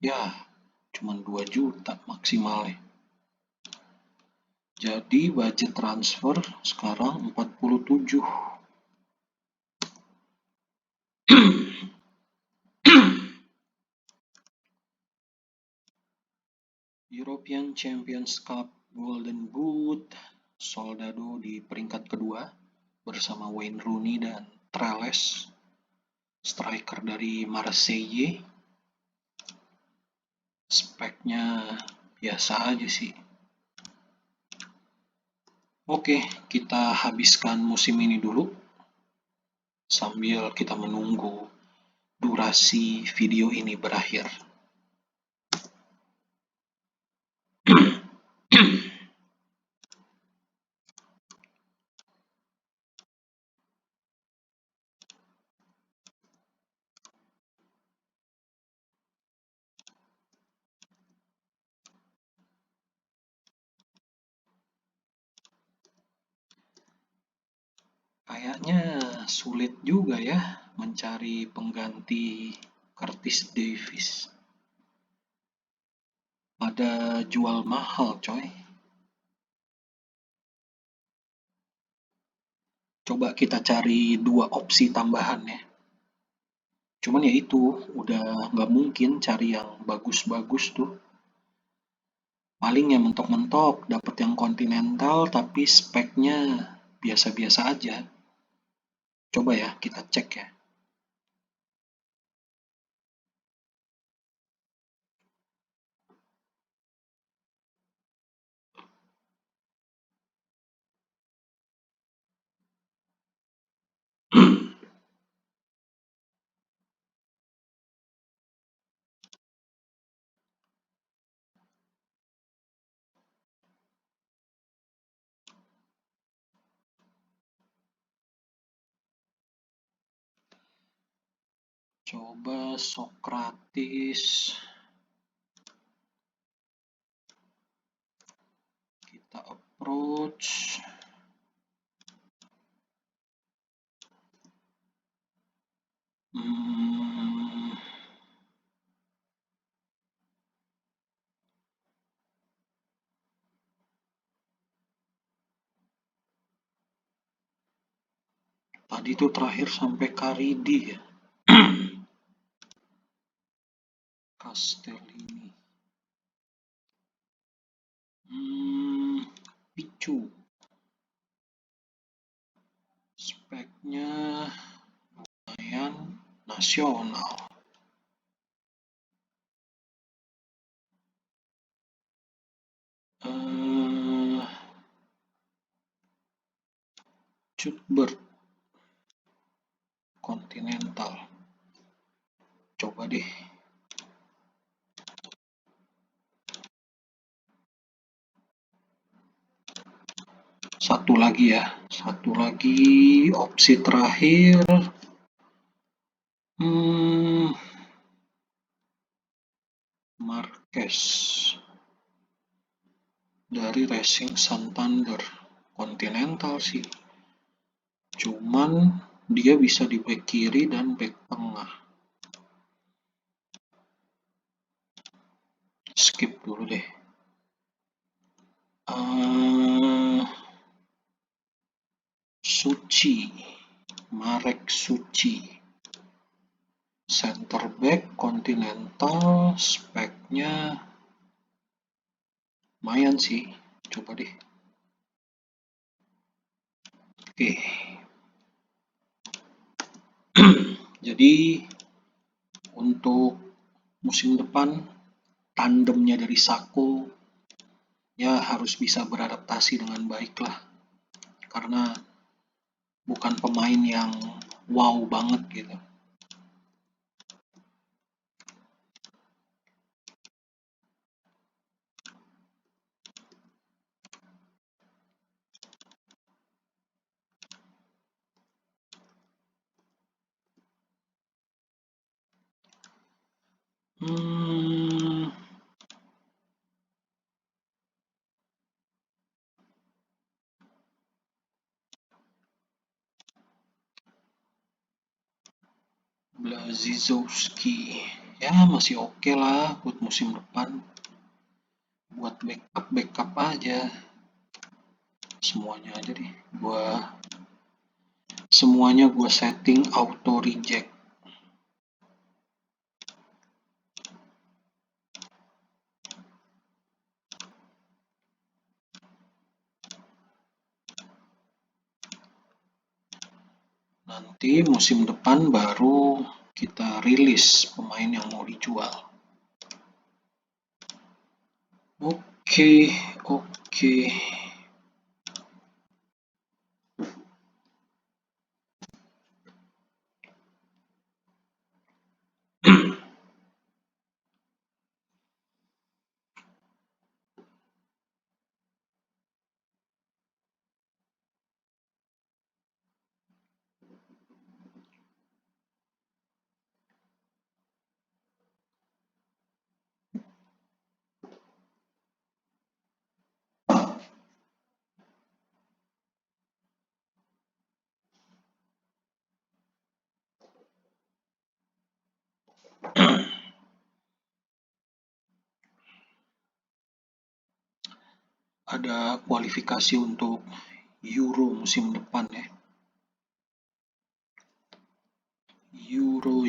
Ya, cuma 2 juta maksimalnya. Jadi budget transfer sekarang 47. European Champions Cup Golden Boot, Soldado di peringkat kedua bersama Wayne Rooney dan Trellis, striker dari Marseille. Speknya biasa aja sih. Oke, kita habiskan musim ini dulu sambil kita menunggu durasi video ini berakhir. sulit juga ya mencari pengganti Curtis Davis. Pada jual mahal, coy. Coba kita cari dua opsi tambahan ya. Cuman ya itu, udah nggak mungkin cari yang bagus-bagus tuh. Paling yang mentok-mentok, dapet yang Continental tapi speknya biasa-biasa aja. Coba ya, kita cek ya. Coba Socrates. Kita approach. Tadi tuh terakhir sampai Caridi ya. Castellini. Picu. Speknya lumayan nasional. Cuthbert Continental. Coba deh. Satu lagi ya. Satu lagi opsi terakhir. Marquez dari Racing Santander. Continental sih. Cuman dia bisa di back kiri dan back tengah. Skip dulu deh. Suci. Marek Suci. Center back Continental, speknya lumayan sih. Coba deh. Oke. Jadi untuk musim depan tandemnya dari Sako ya harus bisa beradaptasi dengan baik lah. Karena bukan pemain yang wow banget gitu. Blazizowski ya masih oke lah buat musim depan, buat backup aja semuanya aja deh. Semuanya gua setting auto reject. Nanti musim depan baru kita rilis pemain yang mau dijual. Oke. Ada kualifikasi untuk Euro musim depan ya. Euro.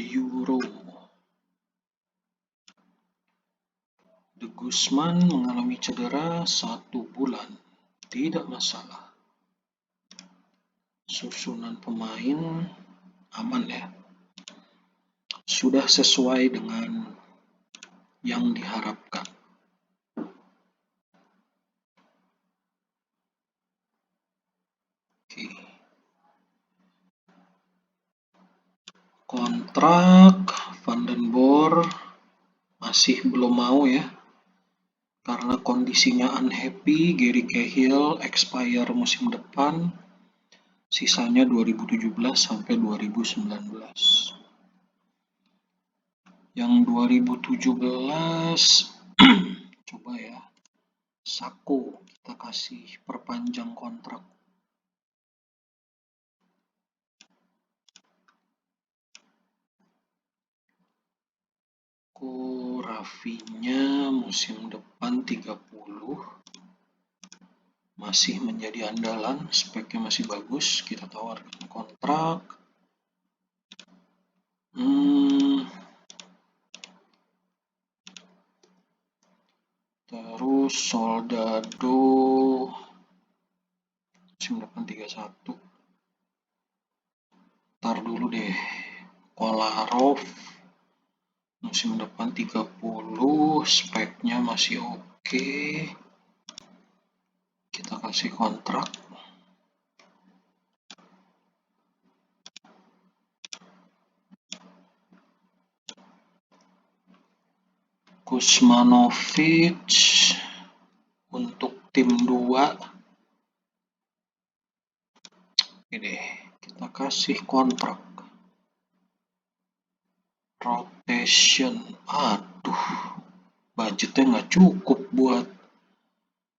De Guzman mengalami cedera 1 bulan. Tidak masalah. Susunan pemain aman ya. Sudah sesuai dengan yang diharapkan. Oke. Kontrak Van den Boer masih belum mau ya. Karena kondisinya unhappy, Gary Cahill expire musim depan. Sisanya 2017 sampai 2019. Yang 2017 coba ya. Sako kita kasih perpanjang kontrak. Rafinya musim depan 30. Masih menjadi andalan, speknya masih bagus, kita tawarkan kontrak. Terus Soldado musim depan 31. Ntar dulu deh. Kolarov musim depan 30, speknya masih oke. Kita kasih kontrak. Kuzmanovic untuk tim 2. Oke deh, kita kasih kontrak. Rotation. Aduh, budgetnya nggak cukup buat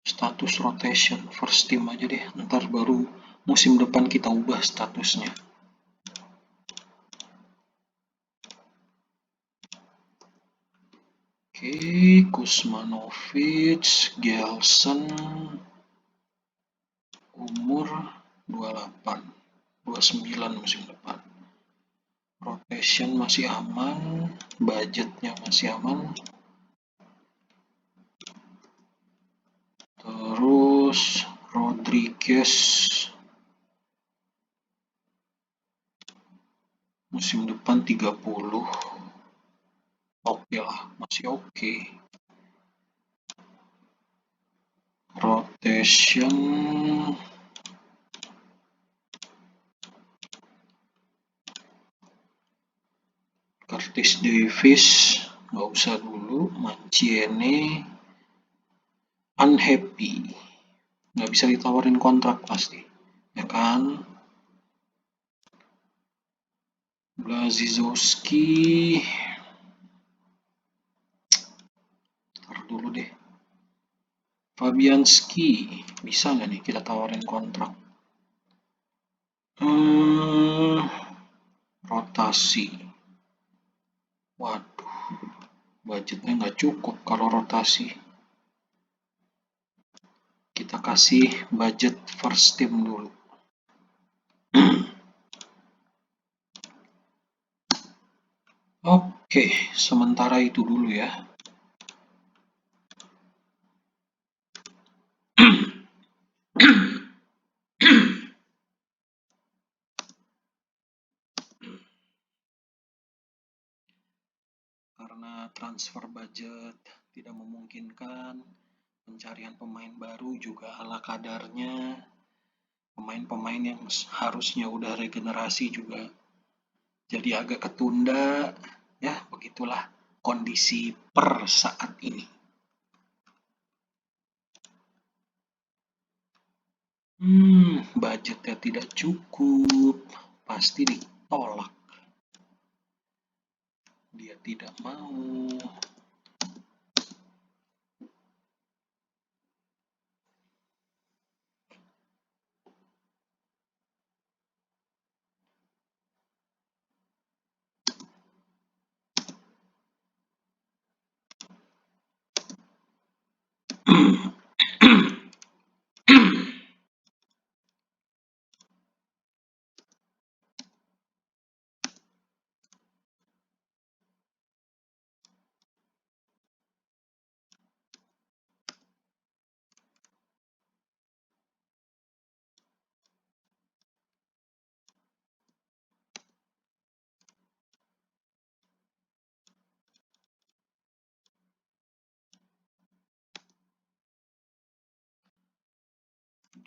status rotation. First team aja deh, ntar baru musim depan kita ubah statusnya. Oke, Kuzmanovic, Gelson, umur 28, 29 musim depan. Rotation masih aman, budgetnya masih aman. Terus Rodriguez musim depan 30. Oke lah, masih oke. Rotation Curtis Davis nggak usah dulu. Manciene unhappy, nggak bisa ditawarin kontrak pasti ya kan. Blazizowski ntar dulu deh. Fabianski bisa nggak nih kita tawarin kontrak. Rotasi, waduh, budgetnya nggak cukup kalau rotasi. Kita kasih budget first team dulu. Oke, sementara itu dulu ya. Karena transfer budget tidak memungkinkan, pencarian pemain baru juga ala kadarnya. Pemain-pemain yang harusnya udah regenerasi juga jadi agak ketunda. Ya, begitulah kondisi per saat ini. Budgetnya tidak cukup, pasti ditolak. Dia tidak mau.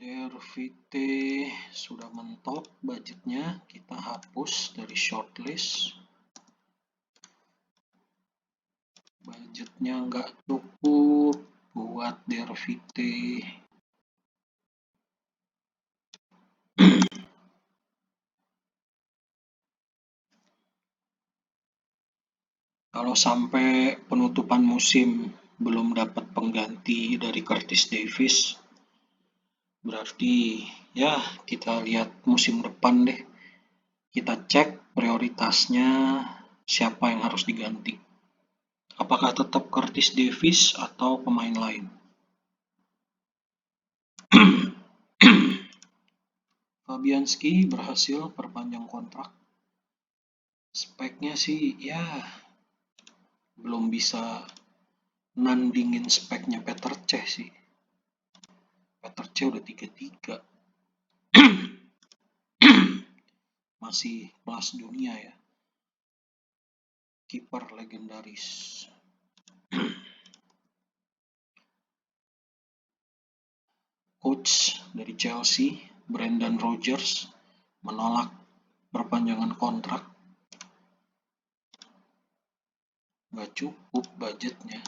Dervite sudah mentok budgetnya, kita hapus dari shortlist. Budgetnya nggak cukup buat Dervite. Kalau sampai penutupan musim belum dapat pengganti dari Curtis Davis, berarti ya kita lihat musim depan deh. Kita cek prioritasnya siapa yang harus diganti. Apakah tetap Curtis Davis atau pemain lain? Fabianski berhasil perpanjang kontrak. Speknya sih ya belum bisa nandingin speknya Petr Cech sih. Petr Cech udah 33. Masih kelas dunia ya. Kiper legendaris. Coach dari Chelsea, Brendan Rodgers, menolak perpanjangan kontrak. Nggak cukup budgetnya.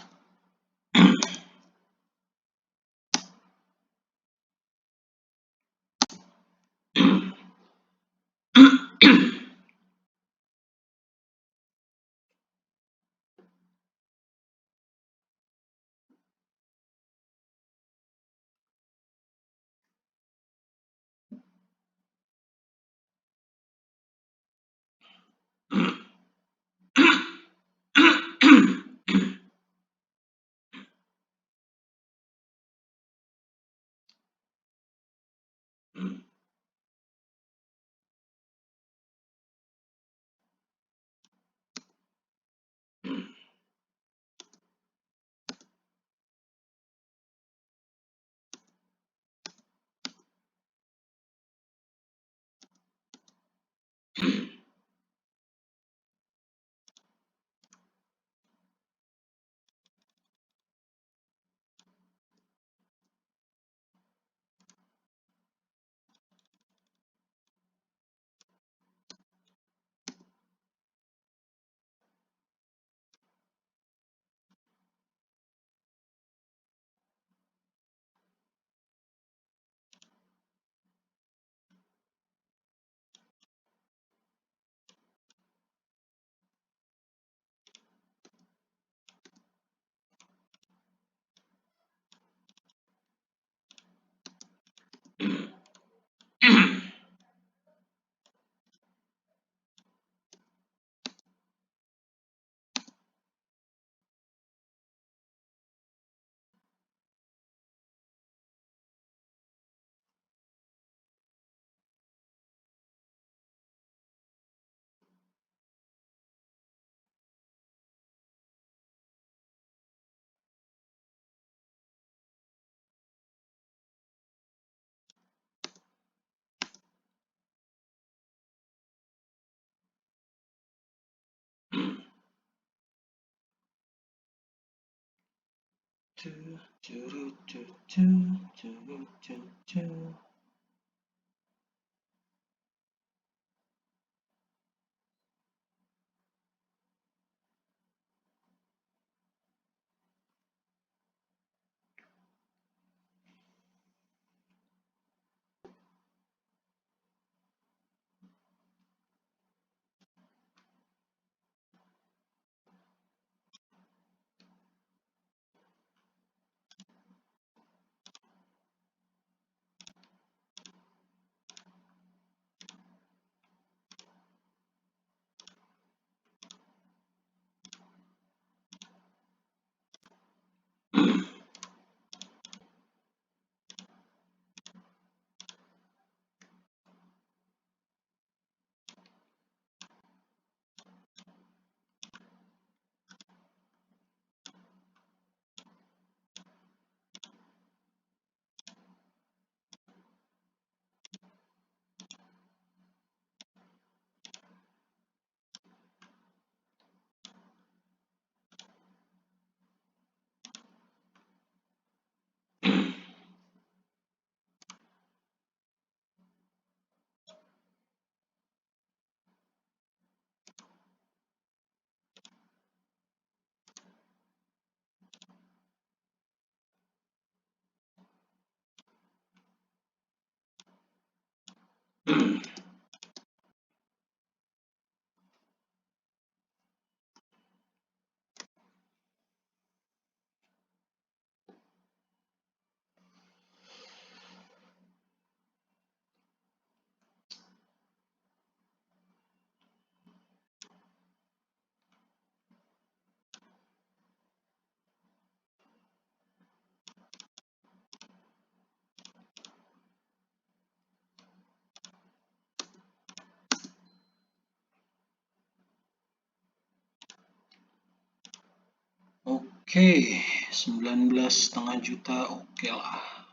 Oke, 19,5 juta, oke lah.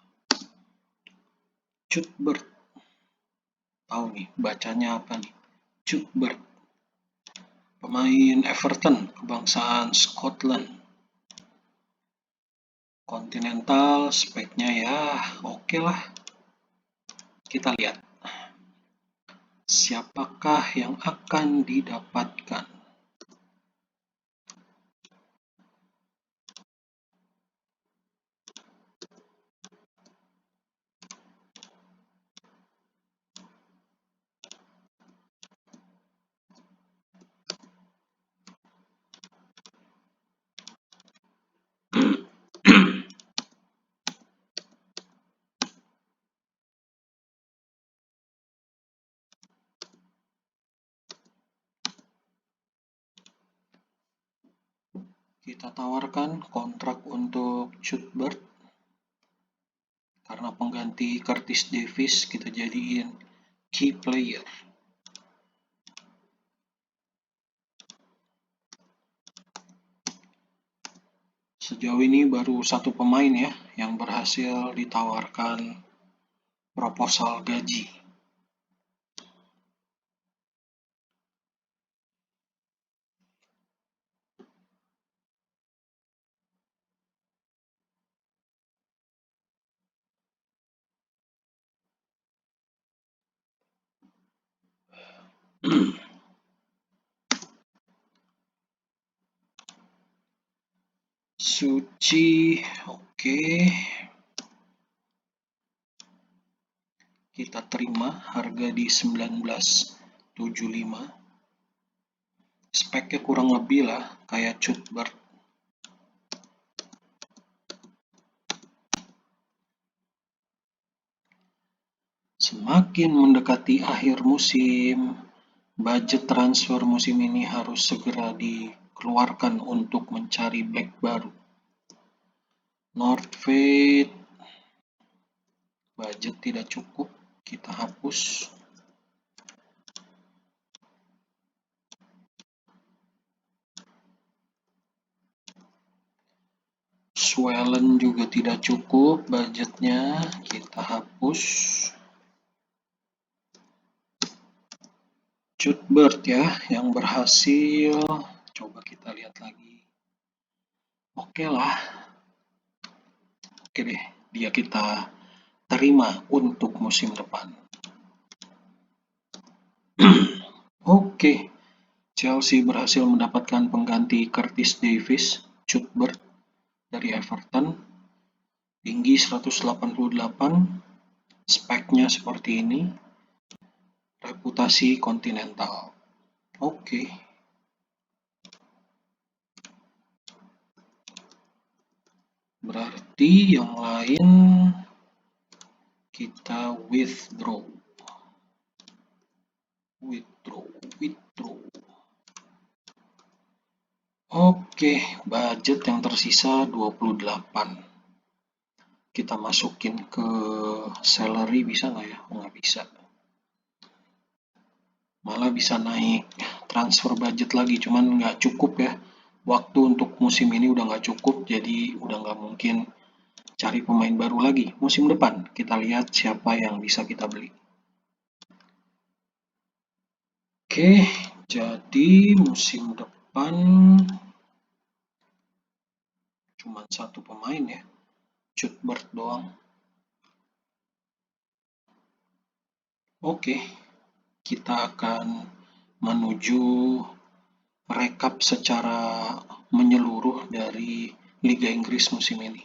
Cuthbert, tahu nih bacanya apa nih? Cuthbert, pemain Everton, kebangsaan Scotland. Continental, speknya ya oke lah. Kita lihat siapakah yang akan didapatkan. Kita tawarkan kontrak untuk Cuthbert karena pengganti Curtis Davies, kita jadiin key player. Sejauh ini baru satu pemain ya yang berhasil ditawarkan proposal gaji. Suci, oke. Kita terima harga di 19,75. Speknya kurang lebih lah kayak Cuthbert. Semakin mendekati akhir musim, budget transfer musim ini harus segera dikeluarkan untuk mencari back baru. Northgate, budget tidak cukup, kita hapus. Swellen juga tidak cukup budgetnya, kita hapus. Cuthbert ya yang berhasil, coba kita lihat lagi. Oke lah, oke deh, dia kita terima untuk musim depan. Oke, Chelsea berhasil mendapatkan pengganti Curtis Davies, Cuthbert dari Everton, tinggi 188, speknya seperti ini, reputasi kontinental. Oke. Berarti yang lain kita withdraw. Oke, budget yang tersisa 28. Kita masukin ke salary bisa nggak ya? Nggak bisa. Malah bisa naik transfer budget lagi, cuman nggak cukup ya. Waktu untuk musim ini udah nggak cukup, jadi udah nggak mungkin cari pemain baru lagi. Musim depan kita lihat siapa yang bisa kita beli. Oke, jadi musim depan cuma satu pemain ya, Cuthbert doang. Oke, kita akan menuju rekap secara menyeluruh dari Liga Inggris musim ini.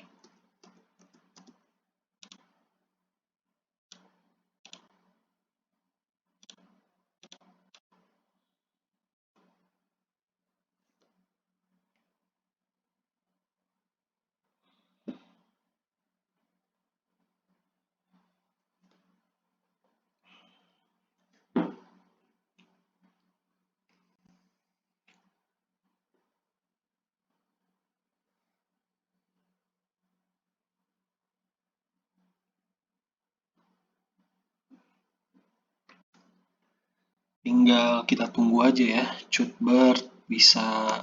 Tinggal kita tunggu aja ya, Cuthbert bisa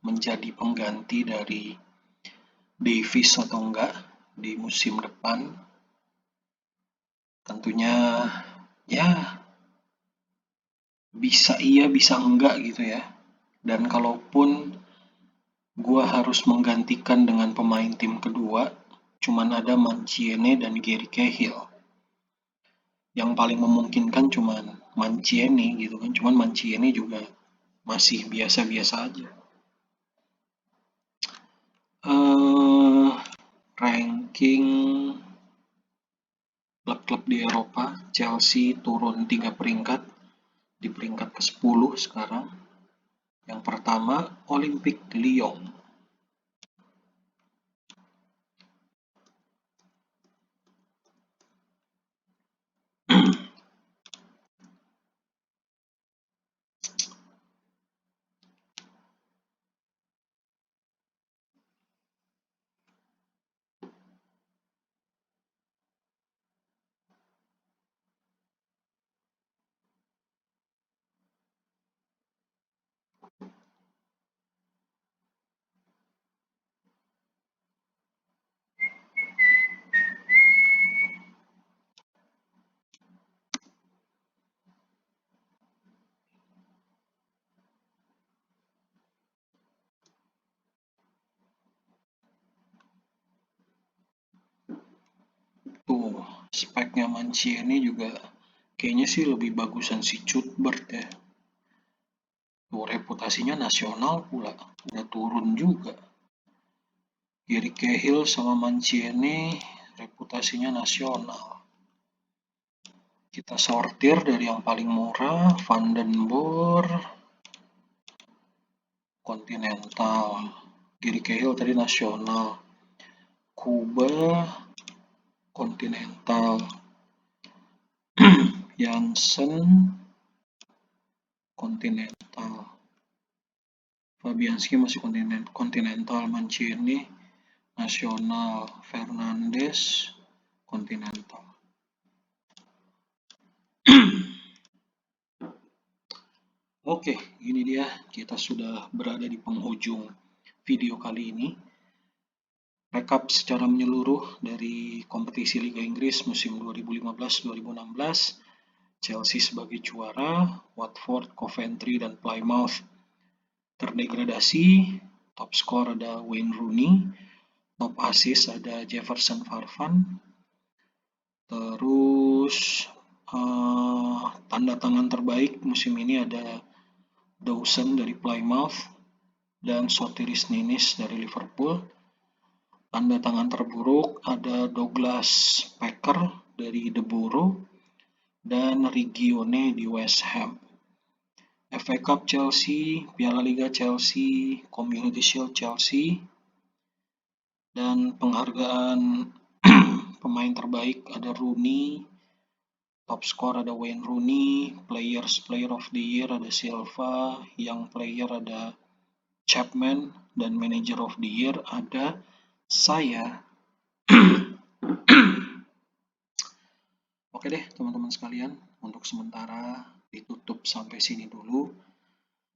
menjadi pengganti dari Davis atau enggak di musim depan. Tentunya ya bisa iya bisa enggak gitu ya. Dan kalaupun gua harus menggantikan dengan pemain tim kedua, cuman ada Mancienne dan Gary Cahill. Yang paling memungkinkan cuman Mancienne gitu kan, cuman Mancienne juga masih biasa-biasa aja. Ranking klub-klub di Eropa, Chelsea turun 3 peringkat, di peringkat ke-10 sekarang. Yang pertama, Olympique Lyon. Tuh, speknya Mancienne juga kayaknya sih lebih bagusan si Cuthbert ya. Tuh, reputasinya nasional pula, udah turun juga. Gary Cahill sama Mancienne reputasinya nasional. Kita sortir dari yang paling murah, Van den Boer, Continental. Gary Cahill tadi nasional. Kuba, Continental. Jansen, Continental. Fabianski masih Continental. Mancini, nasional. Fernandes, Continental. Oke, ini dia, kita sudah berada di penghujung video kali ini. Rekap secara menyeluruh dari kompetisi Liga Inggris musim 2015-2016. Chelsea sebagai juara, Watford, Coventry, dan Plymouth terdegradasi. Top skor ada Wayne Rooney, top assist ada Jefferson Farfan. Terus tanda tangan terbaik musim ini ada Dawson dari Plymouth dan Sotiris Ninis dari Liverpool. Tanda tangan terburuk ada Douglas Packer dari The Borough dan Regione di West Ham. FA Cup Chelsea, Piala Liga Chelsea, Community Shield Chelsea, dan penghargaan pemain terbaik ada Rooney, top score ada Wayne Rooney, Player of the Year ada Silva, Young Player ada Chapman, dan Manager of the Year ada saya. Oke deh teman-teman sekalian, untuk sementara ditutup sampai sini dulu.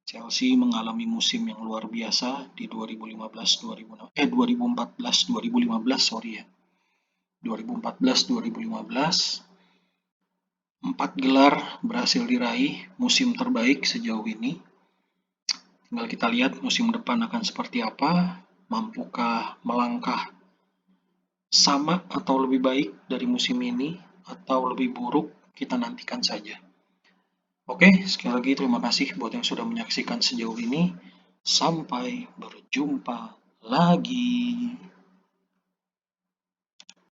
Chelsea mengalami musim yang luar biasa di 2014-2015 4 gelar berhasil diraih, musim terbaik sejauh ini. Tinggal kita lihat musim depan akan seperti apa, mampukah melangkah sama atau lebih baik dari musim ini, atau lebih buruk, kita nantikan saja. Oke, sekali lagi terima kasih buat yang sudah menyaksikan sejauh ini. Sampai berjumpa lagi.